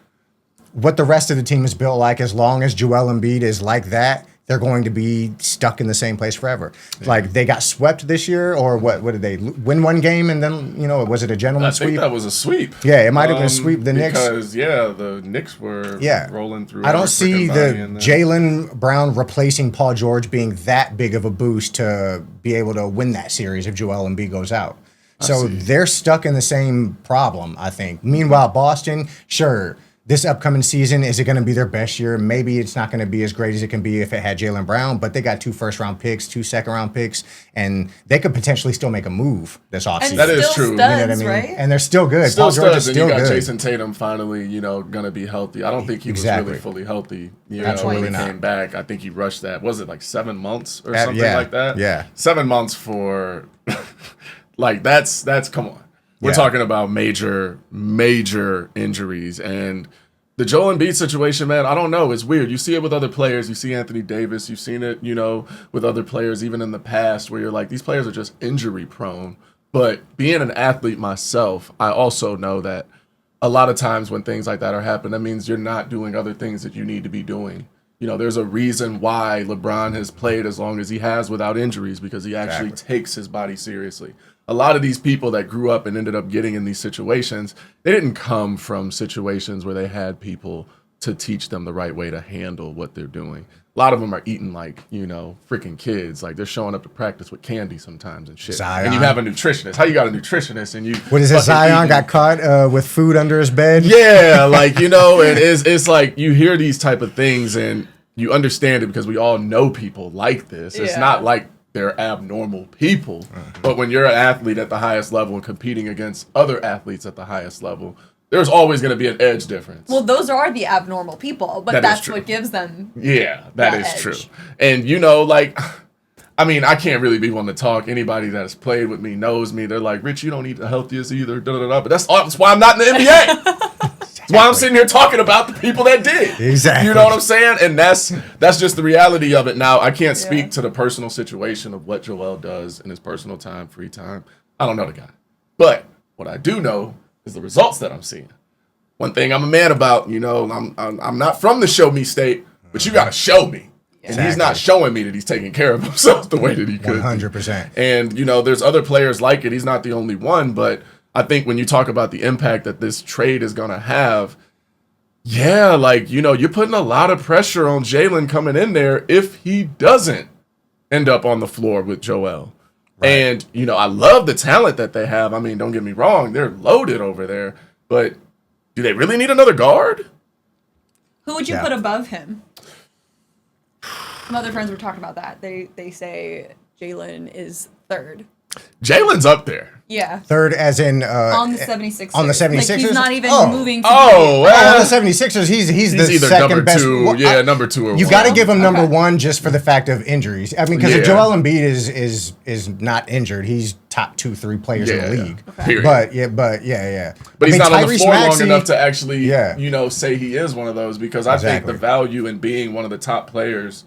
what the rest of the team is built like as long as Joel Embiid is like that. they're going to be stuck in the same place forever. Like they got swept this year, or what did they win one game and then, was it a gentleman's sweep? I think that was a sweep. Yeah, it might have been a sweep. The Knicks. Because, the Knicks were rolling through. I don't see the Jaylen Brown replacing Paul George being that big of a boost to be able to win that series if Joel Embiid goes out. So they're stuck in the same problem, I think. Meanwhile, Boston, sure, this upcoming season, is it going to be their best year? Maybe it's not going to be as great as it can be if it had Jaylen Brown, but they got 2 first-round picks, 2 second-round picks, and they could potentially still make a move this offseason. That is true. Studs, you know what I mean? Right? And they're still good. Still Paul George is and still you got good. Jason Tatum finally, going to be healthy. I don't think he was really fully healthy. Absolutely when he not. came back. I think he rushed that. Was it like 7 months or something like that? Yeah. 7 months for, that's come on. We're talking about major injuries. And the Joel Embiid situation, man, I don't know. It's weird. You see it with other players. You see Anthony Davis. You've seen it, with other players, even in the past, where you're like, these players are just injury prone. But being an athlete myself, I also know that a lot of times when things like that are happening, that means you're not doing other things that you need to be doing. There's a reason why LeBron has played as long as he has without injuries, because he actually takes his body seriously. A lot of these people that grew up and ended up getting in these situations, they didn't come from situations where they had people to teach them the right way to handle what they're doing. A lot of them are eating like, freaking kids. Like they're showing up to practice with candy sometimes and shit. Zion. And you have a nutritionist. How you got a nutritionist and you... What is it, Zion got caught with food under his bed? Yeah, and it's like you hear these type of things and you understand it because we all know people like this. It's not like they're abnormal people. But when you're an athlete at the highest level and competing against other athletes at the highest level, there's always going to be an edge difference. Well, those are the abnormal people, but that's what gives them. Yeah, that is edge. true. And I can't really be one to talk. Anybody that has played with me knows me. They're like, Rich, you don't eat the healthiest either. But that's why I'm not in the NBA. That's why I'm sitting here talking about the people that did. Exactly. You know what I'm saying? And that's just the reality of it. Now, I can't speak to the personal situation of what Joel does in his personal time, free time. I don't know the guy. But what I do know is the results that I'm seeing. One thing I'm a man about, I'm not from the show me state, but you got to show me. And he's not showing me that he's taking care of himself the way that he could. 100%. And, there's other players like it. He's not the only one, but I think when you talk about the impact that this trade is going to have, you're putting a lot of pressure on Jaylen coming in there if he doesn't end up on the floor with Joel. Right. And, I love the talent that they have. I mean, don't get me wrong. They're loaded over there. But do they really need another guard? Who would you put above him? Some other friends were talking about that. They say Jaylen is third. Jalen's up there. Yeah. Third as in... on the 76ers. On the 76ers? Like, he's not even moving to on the 76ers, he's the either second number best. two. Well, number 2 or you 1. got to give him number 1 just for the fact of injuries. I mean, because if Joel Embiid is not injured, he's top 2-3 players in the league. Okay. But yeah. But he's not on the Tyrese floor long Maxey, enough to actually, say he is one of those, because I think the value in being one of the top players,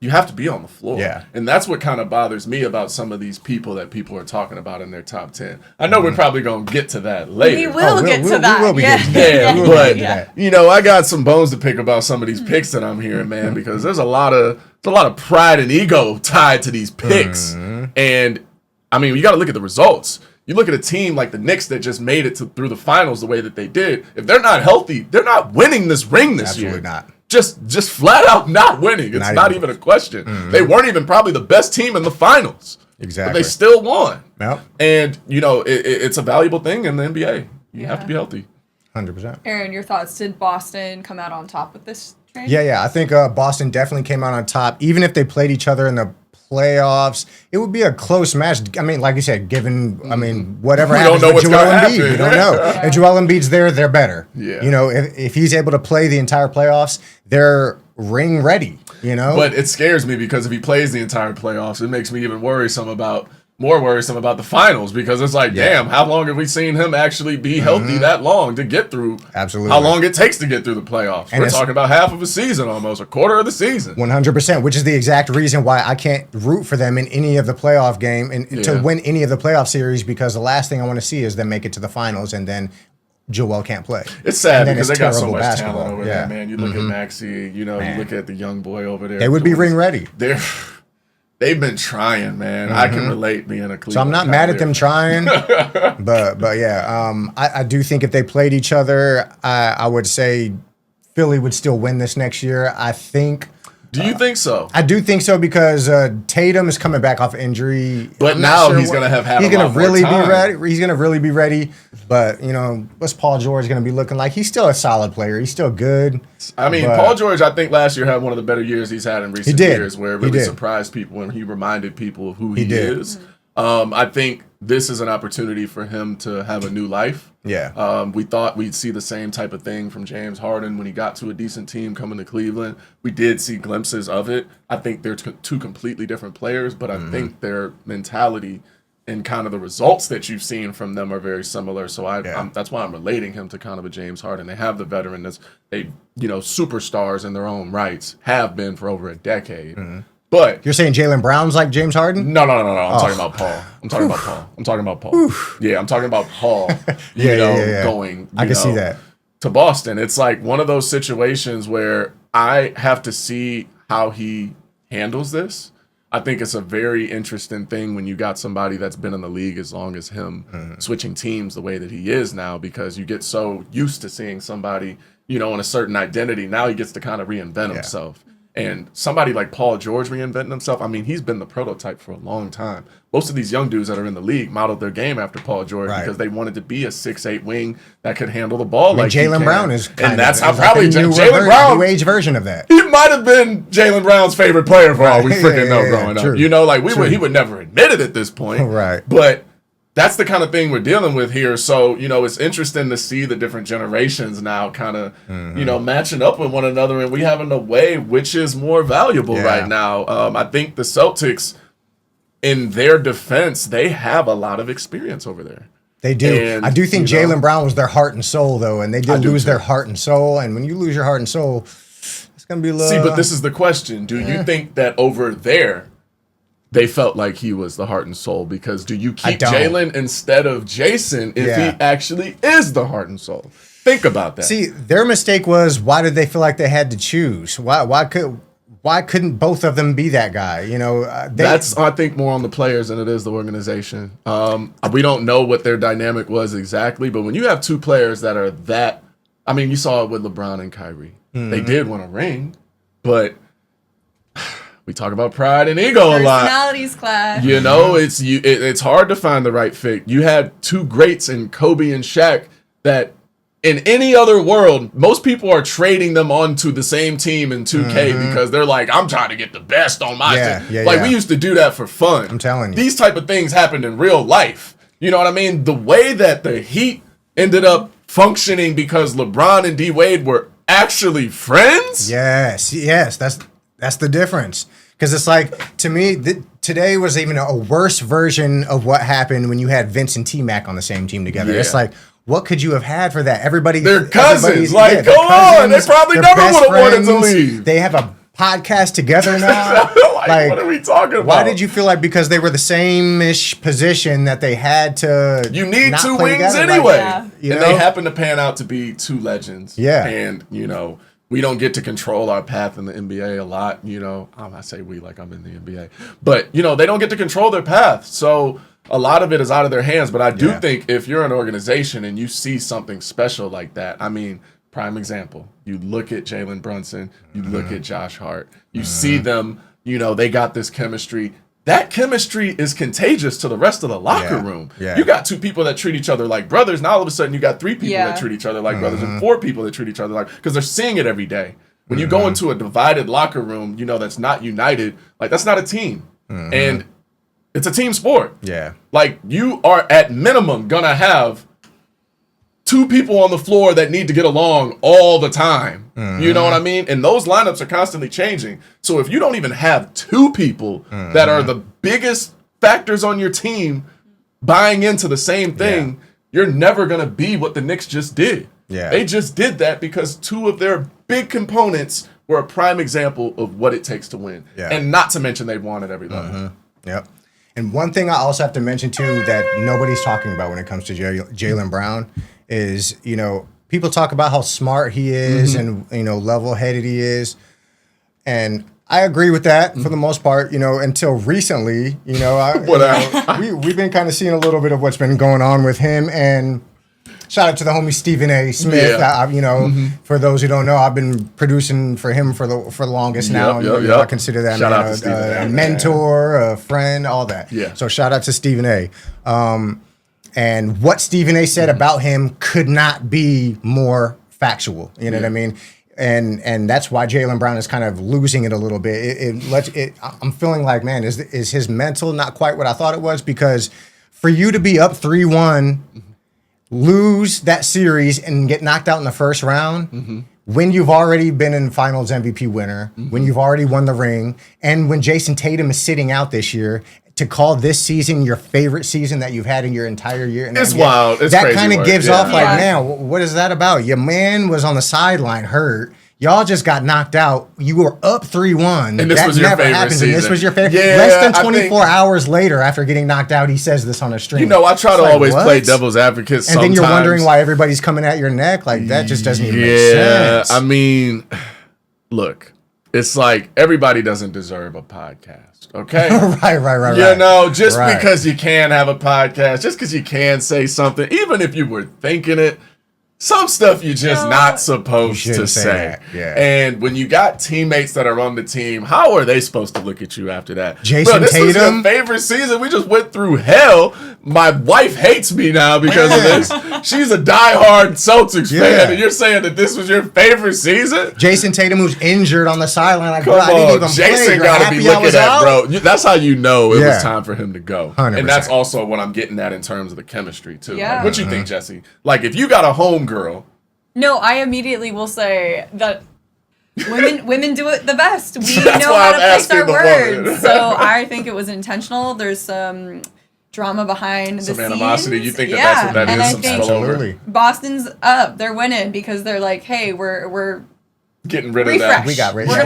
you have to be on the floor. Yeah. And that's what kind of bothers me about some of these people that people are talking about in their top 10. I know we're probably going to get to that later. We will get to that. We will be getting to that. But, I got some bones to pick about some of these picks that I'm hearing, man, because there's a lot of pride and ego tied to these picks. And, I mean, you got to look at the results. You look at a team like the Knicks that just made it through the finals the way that they did. If they're not healthy, they're not winning this ring this year. Absolutely not. Just flat out not winning. It's not even a question. They weren't even probably the best team in the finals. Exactly. But they still won. Yep. And, it's a valuable thing in the NBA. You have to be healthy. 100%. Aaron, your thoughts? Did Boston come out on top with this trade? Yeah. I think Boston definitely came out on top. Even if they played each other in the playoffs, it would be a close match. I mean, like you said, given, whatever happens with Joel Embiid, we don't know. If Joel Embiid's there, they're better. Yeah. If he's able to play the entire playoffs, they're ring ready, But it scares me because if he plays the entire playoffs, it makes me even more worrisome about the finals, because it's like, damn, how long have we seen him actually be healthy that long to get through? Absolutely. How long it takes to get through the playoffs. And we're talking about half of a season almost, a quarter of the season. 100%, which is the exact reason why I can't root for them in any of the playoff game and to win any of the playoff series, because the last thing I want to see is them make it to the finals and then Joel can't play. It's sad And then because it's they got so terrible much basketball. talent over there, man. You look at Maxey, you look at the young boy over there. They would be ring ready. They've been trying, man. I can relate being a Cleveland. So I'm not mad at them trying, but yeah, I do think if they played each other, I would say Philly would still win this next year. I think. Do you think so? I do think so because Tatum is coming back off injury. But now he's going to have he's a lot more really time. be ready. He's going to really be ready. But what's Paul George going to be looking like? He's still a solid player. He's still good. I mean, Paul George, I think last year had one of the better years he's had in recent years, where it really surprised people and he reminded people of who he is. I think this is an opportunity for him to have a new life. Yeah. We thought we'd see the same type of thing from James Harden when he got to a decent team coming to Cleveland. We did see glimpses of it. I think they're two completely different players, but I think their mentality and kind of the results that you've seen from them are very similar. So that's why I'm relating him to kind of a James Harden. They have the veteranness. They, superstars in their own rights have been for over a decade. But you're saying Jaylen Brown's like James Harden? No. I'm talking about Paul. I'm talking about Paul. Yeah, I'm talking about Paul. Going. I can see that. To Boston. It's like one of those situations where I have to see how he handles this. I think it's a very interesting thing when you got somebody that's been in the league as long as him switching teams the way that he is now, because you get so used to seeing somebody, in a certain identity. Now he gets to kind of reinvent himself. And somebody like Paul George reinventing himself, I mean, he's been the prototype for a long time. Most of these young dudes that are in the league modeled their game after Paul George because they wanted to be a 6'8" wing that could handle the ball like Jaylen Brown is and that's how like probably Jaylen Brown, new age version of that. He might have been Jaylen Brown's favorite player for all we freaking know growing up. True. He would never admit it at this point. Right. But that's the kind of thing we're dealing with here. So, it's interesting to see the different generations now kind of, matching up with one another, and we having to weigh which is more valuable right now. I think the Celtics, in their defense, they have a lot of experience over there. They do. And, I do think Jaylen Brown was their heart and soul, though, and they did lose their heart and soul. And when you lose your heart and soul, it's going to be a little... See, but this is the question. Do you think that over there, they felt like he was the heart and soul? Because do you keep Jaylen instead of Jason if he actually is the heart and soul? Think about that. See, their mistake was, why did they feel like they had to choose? Why couldn't both of them be that guy? That's, I think, more on the players than it is the organization. We don't know what their dynamic was exactly, but when you have two players that are that, I mean, you saw it with LeBron and Kyrie. They did win a ring, but we talk about pride and ego a lot. Personalities clash. It's hard to find the right fit. You had two greats in Kobe and Shaq that in any other world, most people are trading them onto the same team in 2K because they're like, I'm trying to get the best on my team. We used to do that for fun. I'm telling you. These type of things happened in real life. You know what I mean? The way that the Heat ended up functioning because LeBron and D Wade were actually friends? Yes, that's the difference. Because it's like, to me, today was even a worse version of what happened when you had Vince and T-Mac on the same team together. It's like, what could you have had for that? They're cousins. Like, go on. They probably never would have wanted to leave. They have a podcast together now. like, what are we talking about? Why did you feel like because they were the same-ish position that they had to You need not two play wings together? anyway. And they happen to pan out to be two legends. Yeah. And, we don't get to control our path in the NBA a lot, I say we like I'm in the NBA. But, they don't get to control their path. So a lot of it is out of their hands. But I do think if you're an organization and you see something special like that, I mean, prime example, you look at Jalen Brunson, you look at Josh Hart, you see them, they got this chemistry. That chemistry is contagious to the rest of the locker room. Yeah. You got two people that treat each other like brothers. Now all of a sudden you got three people that treat each other like brothers and four people that treat each other like, because they're seeing it every day. When you go into a divided locker room, that's not united, like that's not a team. And it's a team sport. Yeah. Like you are at minimum gonna have two people on the floor that need to get along all the time. You know what I mean? And those lineups are constantly changing. So if you don't even have two people that are the biggest factors on your team buying into the same thing, you're never going to be what the Knicks just did. Yeah. They just did that because two of their big components were a prime example of what it takes to win. Yeah. And not to mention they've won at every level. Yep. And one thing I also have to mention, too, that nobody's talking about when it comes to Jaylen Brown is, people talk about how smart he is and, level-headed he is. And I agree with that for the most part, until recently, we've been kind of seeing a little bit of what's been going on with him. And shout out to the homie Stephen A. Smith. Yeah. For those who don't know, I've been producing for him for the longest now. I consider that shout out to a mentor, a friend, all that. Yeah. So shout out to Stephen A. And what Stephen A. said about him could not be more factual. You know what I mean? And that's why Jaylen Brown is kind of losing it a little bit. I'm feeling like, man, is his mental not quite what I thought it was? Because for you to be up 3-1, lose that series and get knocked out in the first round, when you've already been in Finals MVP winner, when you've already won the ring, and when Jason Tatum is sitting out this year, to call this season your favorite season that you've had in your entire year. And it's wild. It's that crazy kind of work. gives off like, Yeah. man, what is that about? Your man was on the sideline hurt. Y'all just got knocked out. You were up 3-1. And this was your favorite And this season. was your favorite. Yeah, Less than I 24 think- hours later, after getting knocked out, he says this on a stream. I try to It's like, always what? play devil's advocate And sometimes. then you're wondering why everybody's coming at your neck. Like, that just doesn't even make Yeah, sense. I mean, look, it's like everybody doesn't deserve a podcast, okay? Right. Just Right. because you can have a podcast, just because you can say something, even if you were thinking it, some stuff you're just not supposed You to shouldn't say say. that, yeah. And when you got teammates that are on the team, how are they supposed to look at you after that? Jason Bro, this was Tatum? your favorite season. We just went through hell. My wife hates me now because of this. She's a diehard Celtics Yeah. fan, and you're saying that this was your favorite season? Jason Tatum, who's injured on the sideline, like, Come bro, I didn't on, even Jason play. You're got to happy be I looking was at, out? bro. That's how you know it Yeah. was time for him to go. 100%. And that's also what I'm getting at in terms of the chemistry, too. Yeah. Like, what you think, Jesse? Like, if you got a homegirl, No, I immediately will say that women do it the best. We That's know why how I'm to place asking our the words. woman. So I think it was intentional. There's some drama behind the some scenes. animosity, you think Yeah, that's what that and is? I Some think spillover? Absolutely. Boston's up. They're winning because they're like, hey, we're Getting rid of Refresh. that. We got We're gonna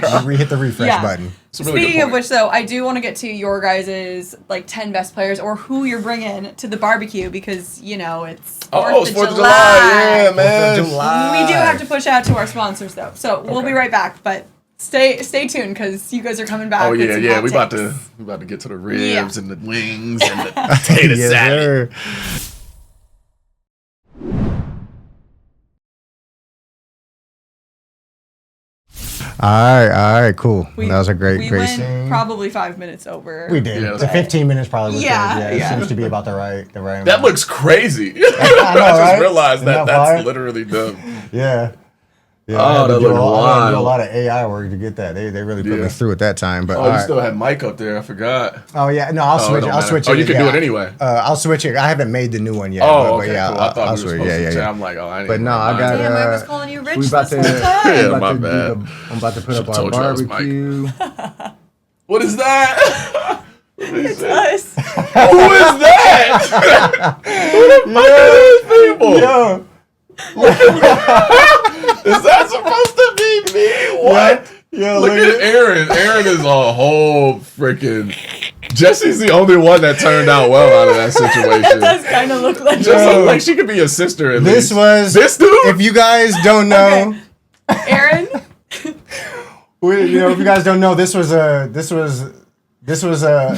refresh. we hit the refresh Yeah. button. It's a really good Speaking of point. which, though, I do want to get to your guys' like 10 best players or who you're bringing to the barbecue because it's It's 4th of July. Yeah, man. We do have to push out to our sponsors though, so we'll be right back. But stay tuned because you guys are coming back. Oh, with yeah, some yeah. hot We about takes. to get to the ribs Yeah. and the wings and the potato Yes, salad. sir. All right, cool. That was a great We great went scene. probably 5 minutes over. We did. Yeah, The 15 minutes probably was Yeah, good. yeah. It seems to be about the right That amount. looks crazy. I know, I just right? realized Isn't that that's fire? literally the. Yeah. Yeah, Oh, I had to that do looked I had to do a wild. lot of AI work to get that. They really put Yeah. me through at that time. But Oh, all you right. still had Mike up there. I forgot. Oh yeah, no, I'll Oh, it switch. don't I'll matter. switch. Oh, you can do yeah. it anyway. I'll switch it. I haven't made the new one yet. Oh, but okay, yeah, cool. I thought I'll we were switch. supposed to. Yeah. I'm like, oh, I didn't. But even no, I mind. got. Damn, I was calling you Rich We about to. this whole time. Yeah, I'm my about to do bad. I'm about to put up our told you I was Mike. barbecue. What is that? It's us. Who is that? Who the fuck are these people? Yo, Is that supposed to be me? What? yo, Look at Aaron. Aaron is a whole freaking. Jesse's the only one that turned out well out of that It situation. does kind of look like Just Yo. look like she could be a sister at This least. was. This dude? If you guys don't know, Aaron. if you guys don't know, this was a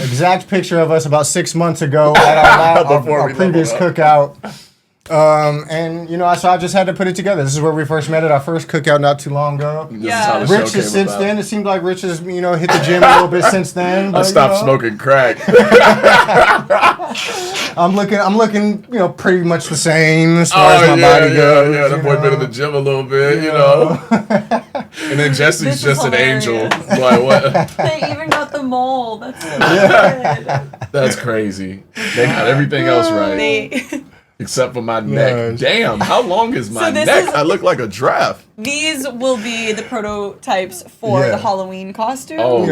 exact picture of us about 6 months ago at Before our we previous leveled cookout. And so I just had to put it together. This is where we first met at our first cookout not too long ago. This is Yeah. how the show Rich came has since about. then. It seemed like Rich has hit the gym a little bit since then. I but, stopped smoking crack. I'm looking, pretty much the same as far as my body goes. yeah. That boy been in the gym a little bit, And then Jesse's This is just an angel. hilarious. Like what? They even got the mole. That's so good. That's crazy. They got everything else right. They, Except for my neck. Yes. Damn, how long is my this neck? is- I look like a giraffe. these will be the prototypes for Yeah. the Halloween costume. Oh, Lord.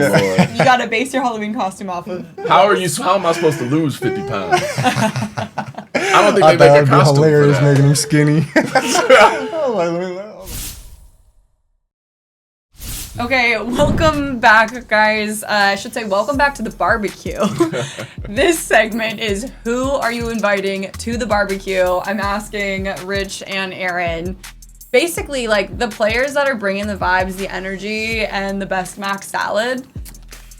You gotta base your Halloween costume off of. How am I supposed to lose 50 pounds? I don't think I they thought make a it'd be costume for hilarious that. making him skinny. Oh, Okay, welcome back, guys. I should say welcome back to the barbecue. This segment is who are you inviting to the barbecue? I'm asking Rich and Aaron. Basically, like the players that are bringing the vibes, the energy, and the best mac salad.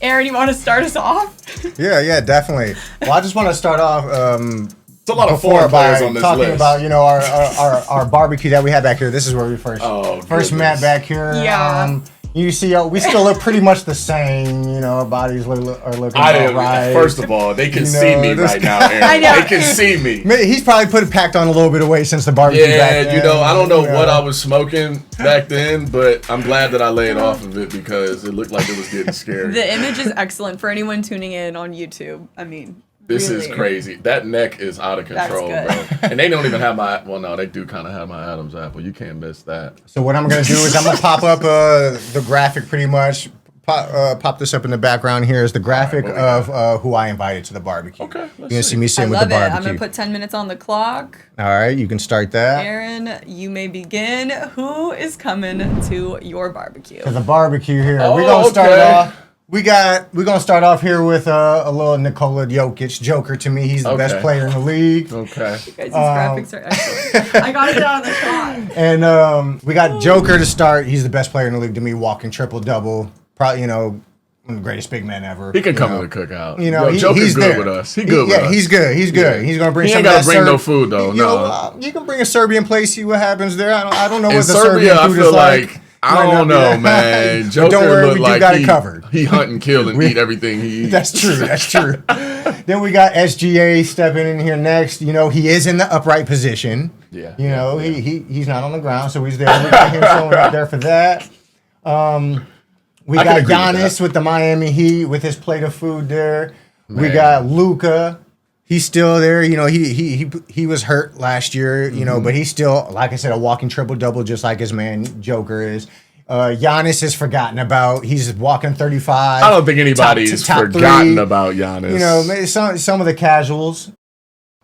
Aaron, you want to start us off? Yeah, definitely. Well, I just want to start off. It's a lot of foreign players on this talking list. about our barbecue that we had back here. This is where we first met back here. Yeah. You see, we still look pretty much the same. Our bodies are looking all right. First of all, they can see me right now, Aaron. I know. They can see me. He's probably packed on a little bit of weight since the barbecue back then. I don't know what I was smoking back then, but I'm glad that I laid off of it because it looked like it was getting scary. The image is excellent for anyone tuning in on YouTube. I mean, This really. is crazy. That neck is out of control, good. bro. And they don't even have no, they do kind of have my Adam's apple. You can't miss that. So what I'm going to do is I'm going to pop up the graphic pretty much. Pop this up in the background here is the graphic of who I invited to the barbecue. Okay, You're going to see me I sitting with love the it. barbecue. I'm going to put 10 minutes on the clock. All right, you can start that. Aaron, you may begin. Who is coming to your barbecue? To the barbecue here. Oh, We're going to start okay. off. We're gonna start off here with a little Nikola Jokic Joker. To me, he's the best player in the league. Okay. You guys, these graphics are excellent. I got it down on the shot. And we got Joker to start. He's the best player in the league to me, walking triple double. Probably one of the greatest big men ever. He can come to the cookout. Joker's he's good there. with us. He's good with us. He's good. He's good. Yeah. He's gonna bring. He some ain't of gotta that bring no food though. No. You can bring a Serbian plate. See what happens there. I don't know what In the Serbia, Serbian I food feel is like. I Might don't not be know, that- man. But Joker don't worry, look we like got it covered. He hunt and kill and eat everything he eats. That's true. That's true. Then we got SGA stepping in here next. He is in the upright position. Yeah. He's not on the ground, so he's there. We got him showing up there for that. We I can got agree with Giannis that. with the Miami Heat with his plate of food there. We Man. got Luka. He's still there. He was hurt last year, but he's still, like I said, a walking triple double, just like his man Joker is. Giannis is forgotten about. He's walking 35. I don't think anybody's top forgotten three. about Giannis. Maybe some of the casuals.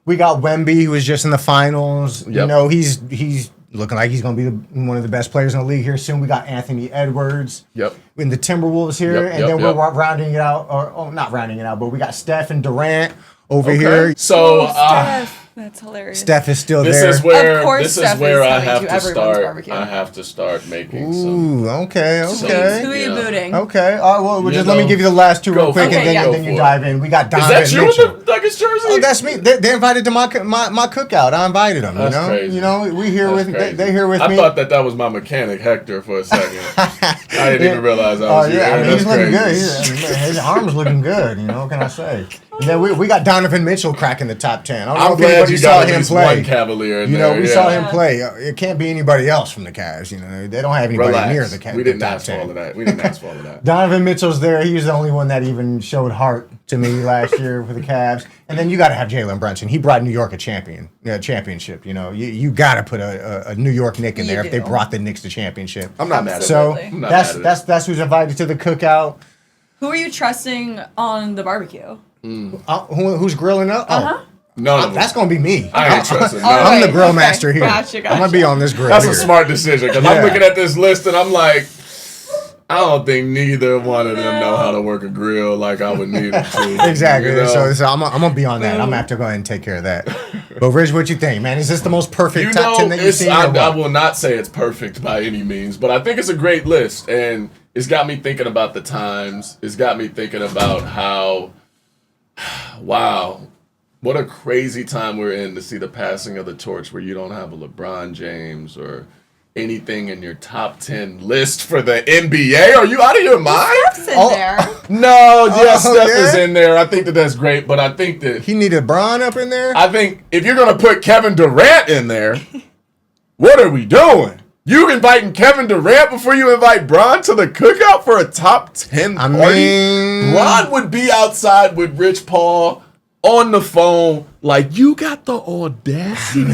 We got Wemby, who was just in the finals. Yep. He's looking like he's going to be one of the best players in the league here soon. We got Anthony Edwards. Yep. In the Timberwolves here, Yep, and yep, then yep. we're rounding it out, or not rounding it out, but we got Steph and Durant over Okay. here. So Steph. That's hilarious. Steph is still this there. is where Of course this is Steph where is I coming have to to everyone's start. barbecue. I have to start making some. Ooh, okay. Who Yeah. you booting? Okay. All right. Well, You just let know, me give you the last two go real quick, for and it. then, Go then you for it. dive in. We got Is Donovan that you Mitchell. in the Nuggets jersey? Oh, that's me. They invited to my cookout. I invited them. That's crazy. We here That's with crazy. they here with I me. thought that was my mechanic Hector for a second. I didn't even realize that Oh was you. yeah, I mean That's he's looking crazy. good. His arm's looking good. What can I say? And then we got Donovan Mitchell cracking the top 10. I don't know I'm if glad anybody you saw got at him least play. one Cavalier in there. We yeah. saw him play. It can't be anybody else from the Cavs. They don't have anybody Relax. near the Cavs. We didn't top ask for 10. all of that. We didn't ask for all of that. Donovan Mitchell's there. He was the only one that even showed heart to me last year for the Cavs. And then you got to have Jalen Brunson. He brought New York a championship. You got to put a New York Knick in You there if they do. brought the Knicks to championship. I'm not mad at So it. I'm not that's mad at it. that's who's invited to the cookout. Who are you trusting on the barbecue? Who's grilling up? Uh-huh. None of them. That's gonna be me. I ain't trusting All none. I'm the right, grill okay. master here. Gotcha. I'm gonna be on this grill. That's here. a smart decision because Yeah. I'm looking at this list and I'm like, I don't think neither one of them know how to work a grill like I would need them to. Exactly. You know? So I'm gonna be on that. I'm gonna have to go ahead and take care of that. But Rich, what you think, man? Is this the most perfect top 10 that you've seen? I will not say it's perfect by any means, but I think it's a great list, and it's got me thinking about the times. It's got me thinking about how, wow, what a crazy time we're in to see the passing of the torch where you don't have a LeBron James or anything in your top 10 list for the NBA. Are you out of your mind? Steph's in there. No, yes, Oh, Steph yeah? is in there. I think that's great, but I think that He needed Bron up in there. I think if you're going to put Kevin Durant in there, what are we doing? You inviting Kevin Durant before you invite Bron to the cookout for a top 10 I party? mean- Bron would be outside with Rich Paul on the phone like, you got the audacity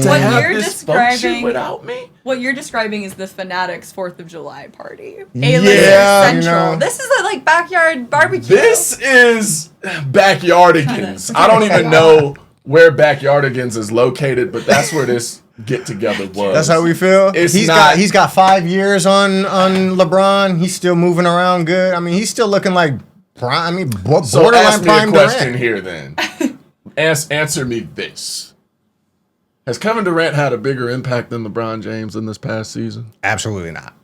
to What have you're this function describing- without me? What you're describing is the Fanatics 4th of July party. Yeah, A-list you Central. know. This is a backyard barbecue. This is Backyardigans. I don't even know where Backyardigans is located, but that's where this get together was. That's how we feel. He's got 5 years on LeBron. He's still moving around good. I mean, he's still looking like prime. I mean, borderline so ask me prime a question Durant. here then. Answer me this. Has Kevin Durant had a bigger impact than LeBron James in this past season? Absolutely not.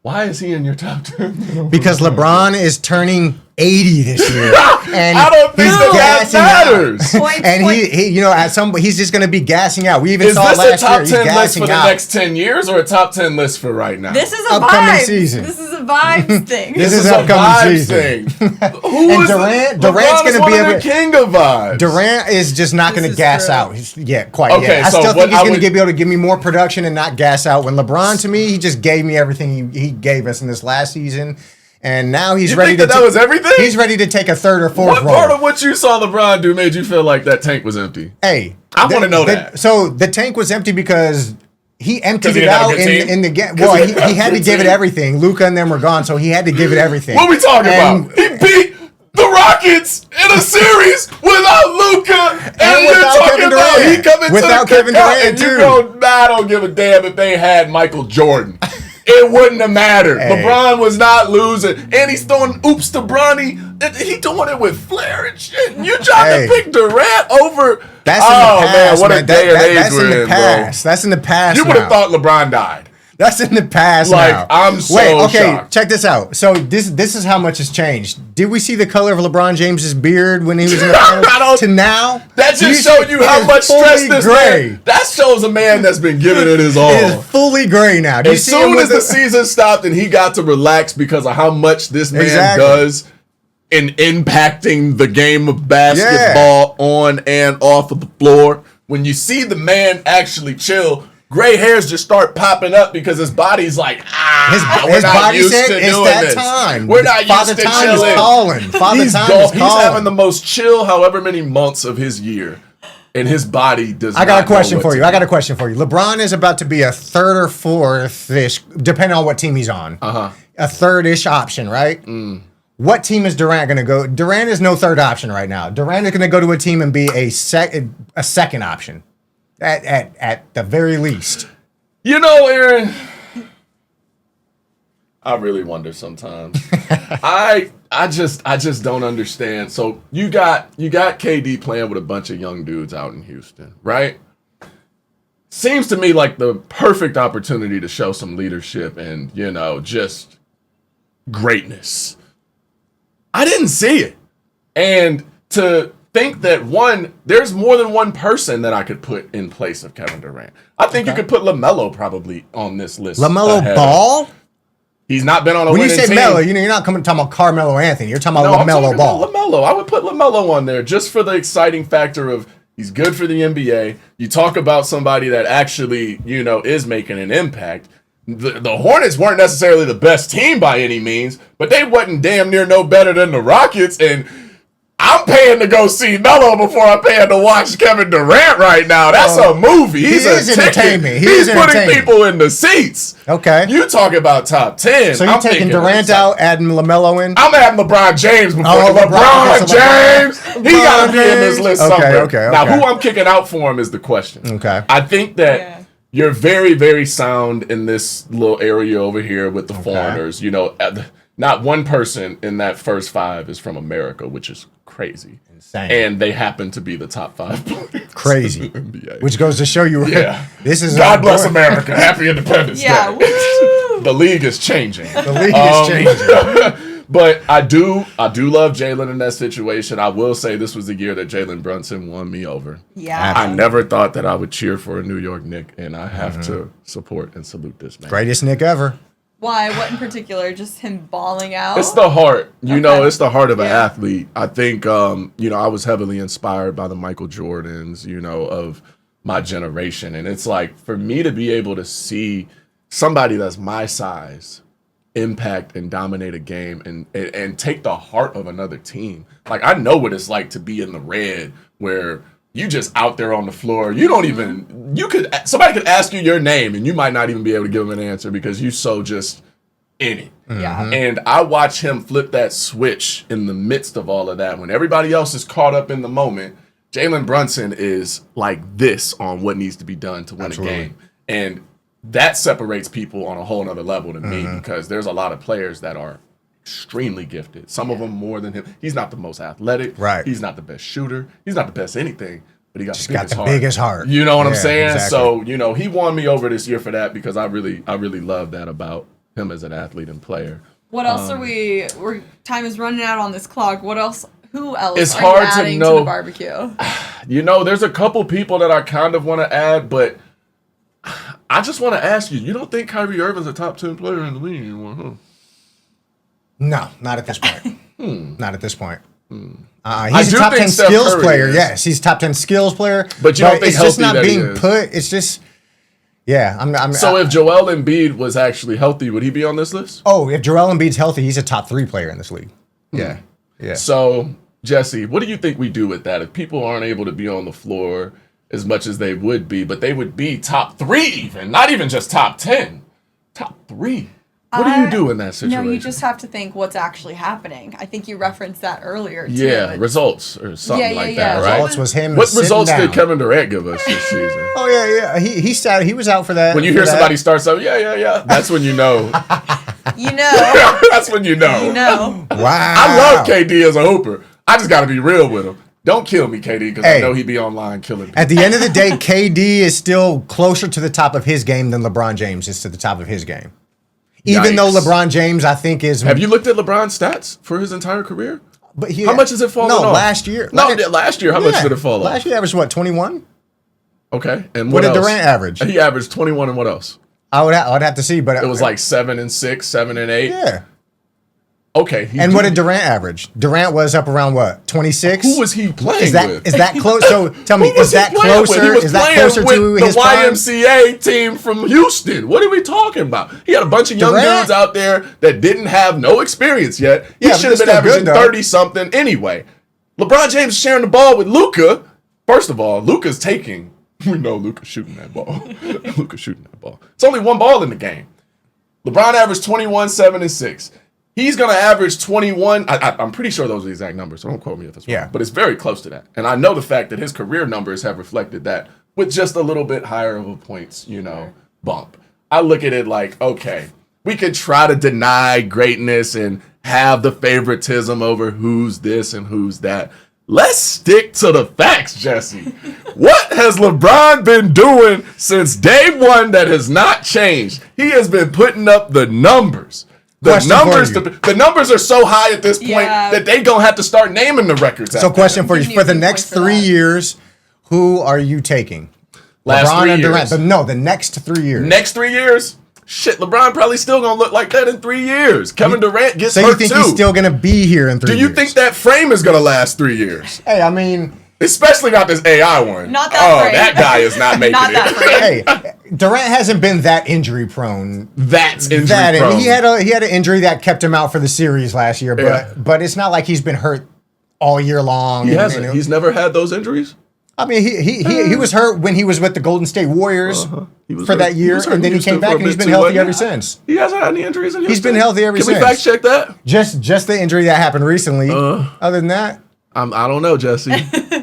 Why is he in your top 10? Because LeBron is turning 80 this year, and I don't think he's that gassing out. matters. And he, you know, at some he's just going to be gassing out. We even Is saw this a last top year. He's 10 list gassing for the out. next 10 years or a top 10 list for right now? This is a Upcoming vibe. season. This is a vibe thing. This is a upcoming vibe season. thing. And Durant's LeBron is gonna one be of the able- king of vibes. Durant is just not going to is gas true. out. Quite Okay, yet. I so still what think he's I going to would- be able to give me more production and not gas out. When LeBron, to me, he just gave me everything he gave us in this last season. And now he's You ready think to that was everything? He's ready to take a third or fourth What role. part of what you saw LeBron do made you feel like that tank was empty? Hey, I wanna know that. So the tank was empty because he emptied 'Cause he it didn't have a out good team? in the game. 'Cause Well, he he didn't have had a to good give it team? everything. Luka and them were gone, so he had to give it everything. What we talking And- about? He beat the Rockets in a series without Luka, and you're without talking Kevin about Durant. he coming Without to the Kevin cookout, Durant, and you too. go, nah, I don't give a damn if they had Michael Jordan. It wouldn't have mattered. Hey. LeBron was not losing, and he's throwing oops to Bronny. He doing it with flair and shit. And you trying Hey. to pick Durant over? That's in the past, man, what man. a day and age That's in we're the in, bro. past. That's in the past. You would have now. thought LeBron died. That's in the past Like, now. I'm so Wait, okay, shocked. check this out. So this is how much has changed. Did we see the color of LeBron James's beard when he was in the I don't- finals to now? That You just showed you it how is much stress fully this gray. man. That shows a man that's been giving it his It all. is fully gray now. Do you As see him soon with as the season stopped and he got to relax because of how much this man Exactly. does in impacting the game of basketball on and off of the floor, when you see the man actually chill, gray hairs just start popping up because his body's like, we're his not body used said to it's doing that this. time. We're not Father used to Time chilling. is calling. Father He's Time go- is He's calling. having the most chill however many months of his year. And his body does I got not a question know for what you. to I got do. a question for you. LeBron is about to be a third or fourth-ish, depending on what team he's on. A third-ish option, right? What team is Durant going to go? Durant is no third option right now. Durant is going to go to a team and be a second option, at the very least. You know, Aaron, I really wonder sometimes. I just don't understand. So you got KD playing with a bunch of young dudes out in Houston, right? Seems to me like the perfect opportunity to show some leadership and, you know, just greatness. I didn't see it. And to think that there's more than one person that I could put in place of Kevin Durant. I think you could put LaMelo probably on this list. LaMelo ahead of- Ball? He's not been on a When you winning say team. Melo, you're not talking about Carmelo Anthony. You're talking about No, I'm LaMelo talking Ball. about LaMelo. I would put LaMelo on there just for the exciting factor of he's good for the NBA. You talk about somebody that actually, you know, is making an impact. The Hornets weren't necessarily the best team by any means, but they wasn't damn near no better than the Rockets. And I'm paying to go see Melo before I'm paying to watch Kevin Durant right now. That's a movie. He's he is a ticket. entertainment. He He's is putting entertainment. people in the seats. Okay. You talk about top 10. So you're I'm taking thinking Durant it's- out, adding LaMelo in? I'm adding LeBron James before LeBron. LeBron James. He got to be in this list Okay, somewhere. okay, Now, okay. who I'm kicking out for him is the question. Okay. I think that Yeah. you're very, very sound in this little area over here with the foreigners. You know, not one person in that first five is from America, which is crazy. Insane. And they happen to be the top 5 players Crazy. in the NBA. Which goes to show you, Yeah. this is God bless America. Happy Independence Yeah, Day. woo! The league is changing. The league is changing. But I do love Jalen in that situation. I will say this was the year that Jalen Brunson won me over. Yeah. I never thought that I would cheer for a New York Knick, and I have to support and salute this man. Greatest Nick ever. Why? What in particular? Just him bawling out? It's the heart. You know, Okay. it's the heart of an Yeah. athlete. I think, you know, I was heavily inspired by the Michael Jordans, you know, of my generation. And it's like, for me to be able to see somebody that's my size impact and dominate a game and take the heart of another team. Like, I know what it's like to be in the red where you just out there on the floor. You don't even, somebody could ask you your name and you might not even be able to give them an answer because you so just in it. Yeah. And I watch him flip that switch in the midst of all of that when everybody else is caught up in the moment. Jalen Brunson is like this on what needs to be done to win a game. And that separates people on a whole nother level to me because there's a lot of players that are extremely gifted. Some of them more than him. He's not the most athletic. Right. He's not the best shooter. He's not the best anything. But he got the biggest heart. You know what I'm saying? Exactly. So, you know, he won me over this year for that because I really love that about him as an athlete and player. What else are time is running out on this clock. Who else It's are hard you to adding know. to the barbecue? You know, there's a couple people that I kind of want to add, but I just want to ask you don't think Kyrie Irving's a top 10 player in the league anymore, huh? No, not at this point. Not at this point. I He's do a top think 10 Steph skills Curry player. is. Yes, he's top 10 skills player. But you don't think it's just healthy not that he being is. put. It's just, I'm So if Joel Embiid was actually healthy, would he be on this list? if Joel Embiid's healthy, he's a top 3 player in this league. Yeah. So, Jesse, what do you think we do with that? If people aren't able to be on the floor as much as they would be, but they would be top 3 even, not even just top 10, top 3. What do you do in that situation? No, you just have to think what's actually happening. I think you referenced that earlier, too. Yeah, results or something like that, right? Results was him. What sitting results down. did Kevin Durant give us this season? Oh yeah. He sat. He was out for that. When you hear somebody start something, yeah, that's when you know. You know. That's when you know. You know. Wow. I love KD as a hooper. I just got to be real with him. Don't kill me, KD, because I know he be online killing people. At the end of the day, KD is still closer to the top of his game than LeBron James is to the top of his game. Even though LeBron James, I think, is... Have you looked at LeBron's stats for his entire career? But how much has it fallen off? Last year. Last year, how much did it fall off? Last year averaged, what, 21? Okay, and What did else? Durant average? He averaged 21 and what else? I'd have to see, but... It was like 7 and 6, 7 and 8. Yeah. Okay. And what did Durant average? Durant was up around, what, 26? Who was he playing with? Is that close? So tell me, is that closer? Is that closer to his the prime? YMCA team from Houston? What are we talking about? He had a bunch of young dudes out there that didn't have no experience yet. He should have been averaging 30-something anyway. LeBron James is sharing the ball with Luka. First of all, Luka's taking. We know Luka's shooting that ball. Luka's shooting that ball. It's only one ball in the game. LeBron averaged 21, 7, and 6. He's going to average 21. I'm pretty sure those are the exact numbers, so don't quote me if it's wrong. But it's very close to that. And I know the fact that his career numbers have reflected that with just a little bit higher of a points, bump. I look at it like, okay, we could try to deny greatness and have the favoritism over who's this and who's that. Let's stick to the facts, Jesse. What has LeBron been doing since day one that has not changed? He has been putting up the numbers. The numbers are so high at this point that they gonna have to start naming the records. So, question for you: for the next 3 years, who are you taking? LeBron and Durant? The next 3 years. Next 3 years. Shit, LeBron probably still gonna look like that in 3 years. Kevin Durant gets hurt too. So you think he's still gonna be here in 3 years? Do you think that frame is gonna last 3 years? Hey, I mean, especially not this AI one. Not that frame. That guy is not making Not that it. hey, Durant hasn't been that injury prone. That's injury prone. He had an injury that kept him out for the series last year, but it's not like he's been hurt all year long. He hasn't. He's never had those injuries. I mean, he was hurt when he was with the Golden State Warriors for that year, and then he came back and he's been healthy ever since. He hasn't had any injuries in Houston. He's been healthy ever since. Can we fact check that? Just the injury that happened recently. Other than that, I don't know, Jesse.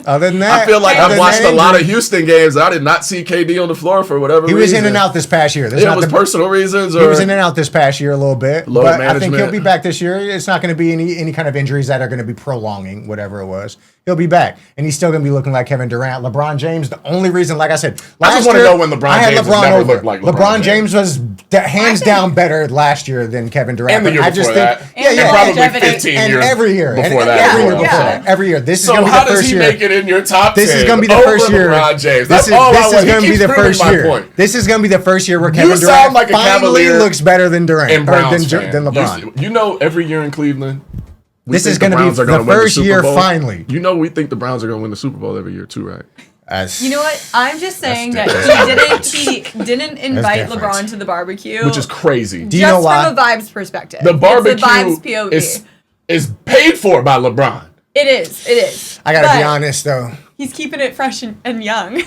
Other than that, I feel like I've watched a lot of Houston games. I did not see KD on the floor for whatever reason. He was in and out this past year. It was personal reasons? Or he was in and out this past year a little bit. Load but management. I think he'll be back this year. It's not going to be any kind of injuries that are going to be prolonging whatever it was. He'll be back. And he's still going to be looking like Kevin Durant. LeBron James, the only reason, like I said, I just want to know when LeBron James has never looked like LeBron James was hands down better last year than Kevin Durant. And the year before that. And probably 15 years every year. before that. Every year. This is so going to be the first year. How does he make it in your top 10? This is going to be the first year. LeBron James. This is going to be the first year. Point. This is going to be the first year where Kevin Durant like finally looks better than Durant and than LeBron. You know, every year in Cleveland, this is going to be the first year finally. You know, we think the Browns are going to win the Super Bowl every year too, right? You know what? I'm just saying that he didn't invite LeBron to the barbecue, which is crazy. Do you know why? From a vibes perspective, the barbecue it's the vibes POV. is paid for by LeBron. It is. I gotta be honest though. He's keeping it fresh and young.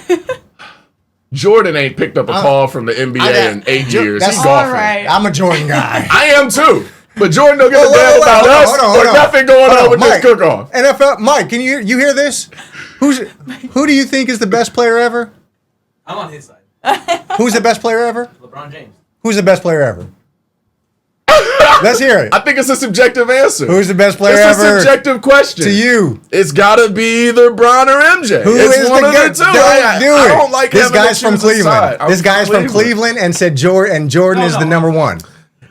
Jordan ain't picked up a call from the NBA in 8 years. He's golfing. All right. I'm a Jordan guy. I am too. But Jordan don't give a damn about us or nothing going on with this cook-off. NFL Mike, can you hear this? Who do you think is the best player ever? I'm on his side. Who's the best player ever? LeBron James. Who's the best player ever? Let's hear it. I think it's a subjective answer. Who's the best player It's ever? a subjective question. To you. It's got to be either Bron or MJ. Who it's is one the of good? the two. Don't do I it. don't like this having to guy's from choose a Cleveland. side. I'm This guy's from Cleveland and said Jordan is the number one.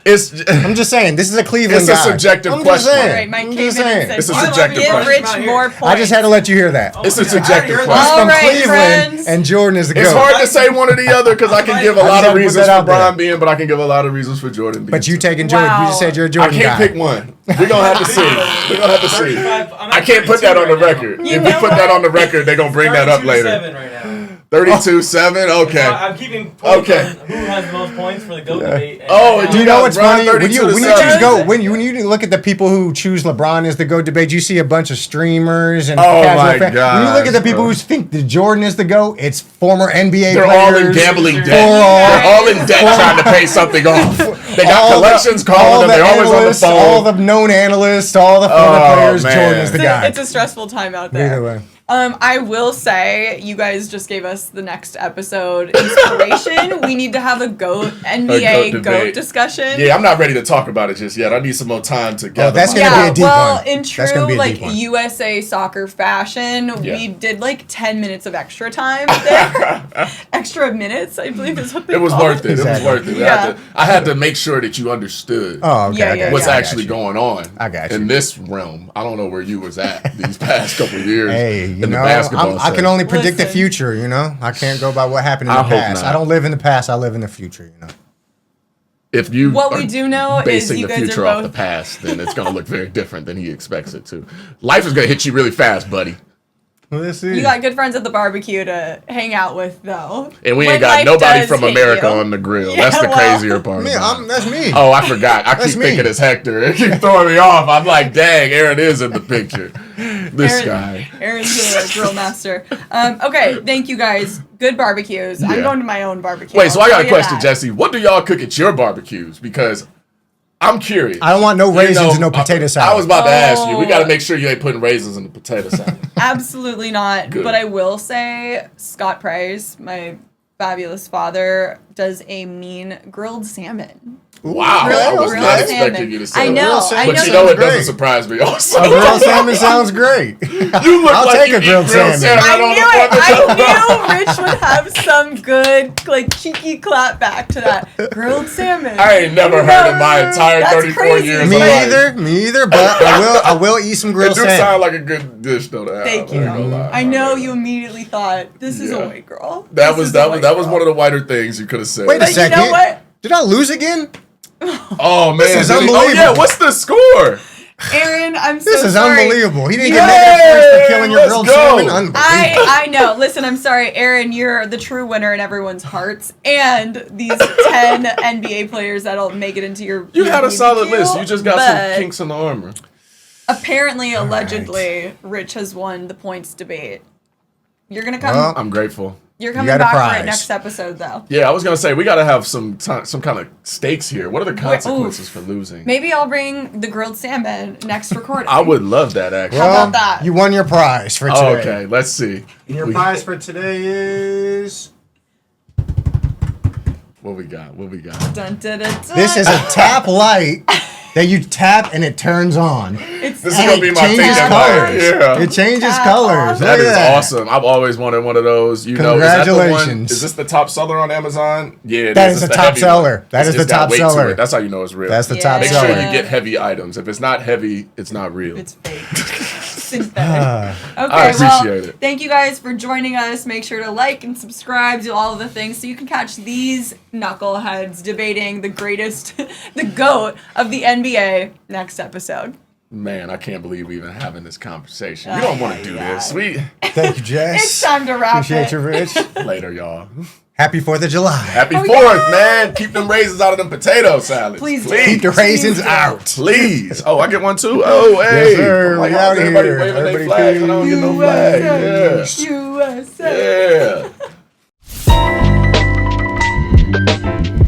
I'm just saying, this is a Cleveland It's guy. a subjective I'm question. Just saying. All right, Mike I'm came just in and saying. said, It's a "You subjective give question. Rich more points." I just had to let you hear that. It's a subjective He's question. All from right, Cleveland, friends. and Jordan is the It's GOAT. hard to say one or the other because I can give a I lot just of had to put reasons that for out there. Bron being, but I can give a lot of reasons for Jordan being. But you too. taking Jordan. You just Wow. said you're a I Jordan can't guy. pick one. We're gonna have to see. We're gonna have to see. I'm I at can't put that on the 32 right record. now. If we put that on the record, they're gonna bring that up 32-7 later. right now. 32-7. Okay. I'm keeping points Okay. on who has the most points for the GOAT debate. and Oh, right do You now- know what's Bron funny? When you 32-7. choose GOAT, when you look at the people who choose LeBron as the GOAT debate, you see a bunch of streamers and Oh casual my fans. When you look at the gosh, people bro. who think that Jordan is the GOAT, it's former NBA They're players. all in gambling debt. all- They're all in debt trying to pay something off. They got all collections the, calling all them. the They're always on the analysts, all phone. the known analysts, all the former Oh, players. man. Jordan is the guy. It's a stressful time out there. Either way. I will say, you guys just gave us the next episode inspiration. We need to have a NBA GOAT GOAT debate. discussion. Yeah, I'm not ready to talk about it just yet. I need some more time to gather. that's my gonna be Yeah, a deep well, one. in That's gonna be true a deep like one. USA soccer fashion, Yeah. we did like 10 minutes of extra time there. Extra minutes, I believe is what they It was call worth it. Exactly. It was worth it. Yeah. I had to make sure that you understood Oh, okay. Yeah, I yeah, got what's you, I got actually you. going on I got you. in this realm. I don't know where you was at these past couple of years Hey, in you the know, basketball I can sense. only predict the Listen. future, you know? I can't go by what happened in I the hope past. not. I don't live in the past, I live in the future, you know? If you What we are do know is basing you the guys are future off the both- past, then it's going to look very different than he expects it to. Life is going to hit you really fast, buddy. Well, let's see. You got good friends at the barbecue to hang out with, though. And we When ain't got life nobody does from hit America you. on the grill. Yeah, That's the well, crazier part. Me, about it. that's me. Oh, I forgot. I That's keep me. thinking it's Hector. It keeps throwing me off. I'm like, dang, Aaron is in the picture. This guy. Aaron's the grill master. Okay, thank you guys. Good barbecues. I'm Yeah. going to my own barbecue. Wait, so I'll I got tell a you question, that. Jesse. What do y'all cook at your barbecues? Because I'm curious. I don't want no You raisins know, and no potato salad. I was about to ask you. We Oh. got to make sure you ain't putting raisins in the potato salad. Absolutely not. Good. But I will say Scott Price, my fabulous father, does a mean grilled salmon. Wow, I Grilled- was grilled not salmon. expecting you to say I that. know. Grilled I salmon know. But you sounds know it great. doesn't surprise me also. A grilled salmon sounds great. You look I'll like take you a eat grilled salmon. I on knew the it. 4th of July. I knew Rich would have some good, like, cheeky clap back to that. Grilled salmon. I ain't never heard in my entire That's 34 crazy. years Me of life. either, but I will eat some It grilled do salmon. sound like a good dish though to have. Thank I you. ain't gonna lie. I know you immediately thought, this is Yeah. a white girl. That This was is a white that was girl. one of the whiter things you could have said. Wait a But you second. know what? Did I lose again? Oh man, This is did he- unbelievable. Oh yeah, what's the score? Aaron, I'm so This is sorry. unbelievable. He didn't Yay! get negative points for killing your Let's grilled go. salmon. Unbelievable. I know. Listen, I'm sorry, Aaron. You're the true winner in everyone's hearts, and these 10 NBA players that'll make it into your. You your had a solid BBQ, list. You just got but some kinks in the armor. Apparently, allegedly, Rich has won the points debate. You're gonna come. Well, I'm grateful. you're coming got a back for prize. it next episode, though. Yeah, I was gonna say we gotta have some kind of stakes here. What are the consequences for losing? Maybe I'll bring the grilled salmon next recording. I would love that actually. How well, about that? You won your prize for today. Oh, okay, let's see. Your We- prize for today is... What we got? What we got? Dun, dun, dun, dun. This is a tap light that you tap and it turns on. It's This is gonna be my changes thinking colors. Yeah. It changes Tap colors. That Look is at awesome. I've always wanted one of those. You know, is that the one? Congratulations. Is this the top seller on Amazon? Yeah, That is is It's the top heavy seller. one. That is It's the got top weight to seller. it. That's how you know it's real. That's the Yeah. top Make seller. sure you get heavy items. If it's not heavy, it's not real. It's fake. Synthetic. Okay, I appreciate well, it. thank you guys for joining us. Make sure to like and subscribe, do all of the things so you can catch these knuckleheads debating the greatest, the GOAT of the NBA next episode. Man, I can't believe we even having this conversation. We don't want to do this. We Thank you, Jess. It's time to wrap Appreciate it. you, Rich. later, y'all. Happy 4th of July. Happy Oh, 4th, yeah. man. Keep them raisins out of them potato salads. Please do. Keep the raisins out. Please. Oh, I get one too? Oh, hey. Yes, sir. I'm like, We how's outta everybody here. waving their Everybody flags and I don't get no flag? USA. Yeah. Yeah.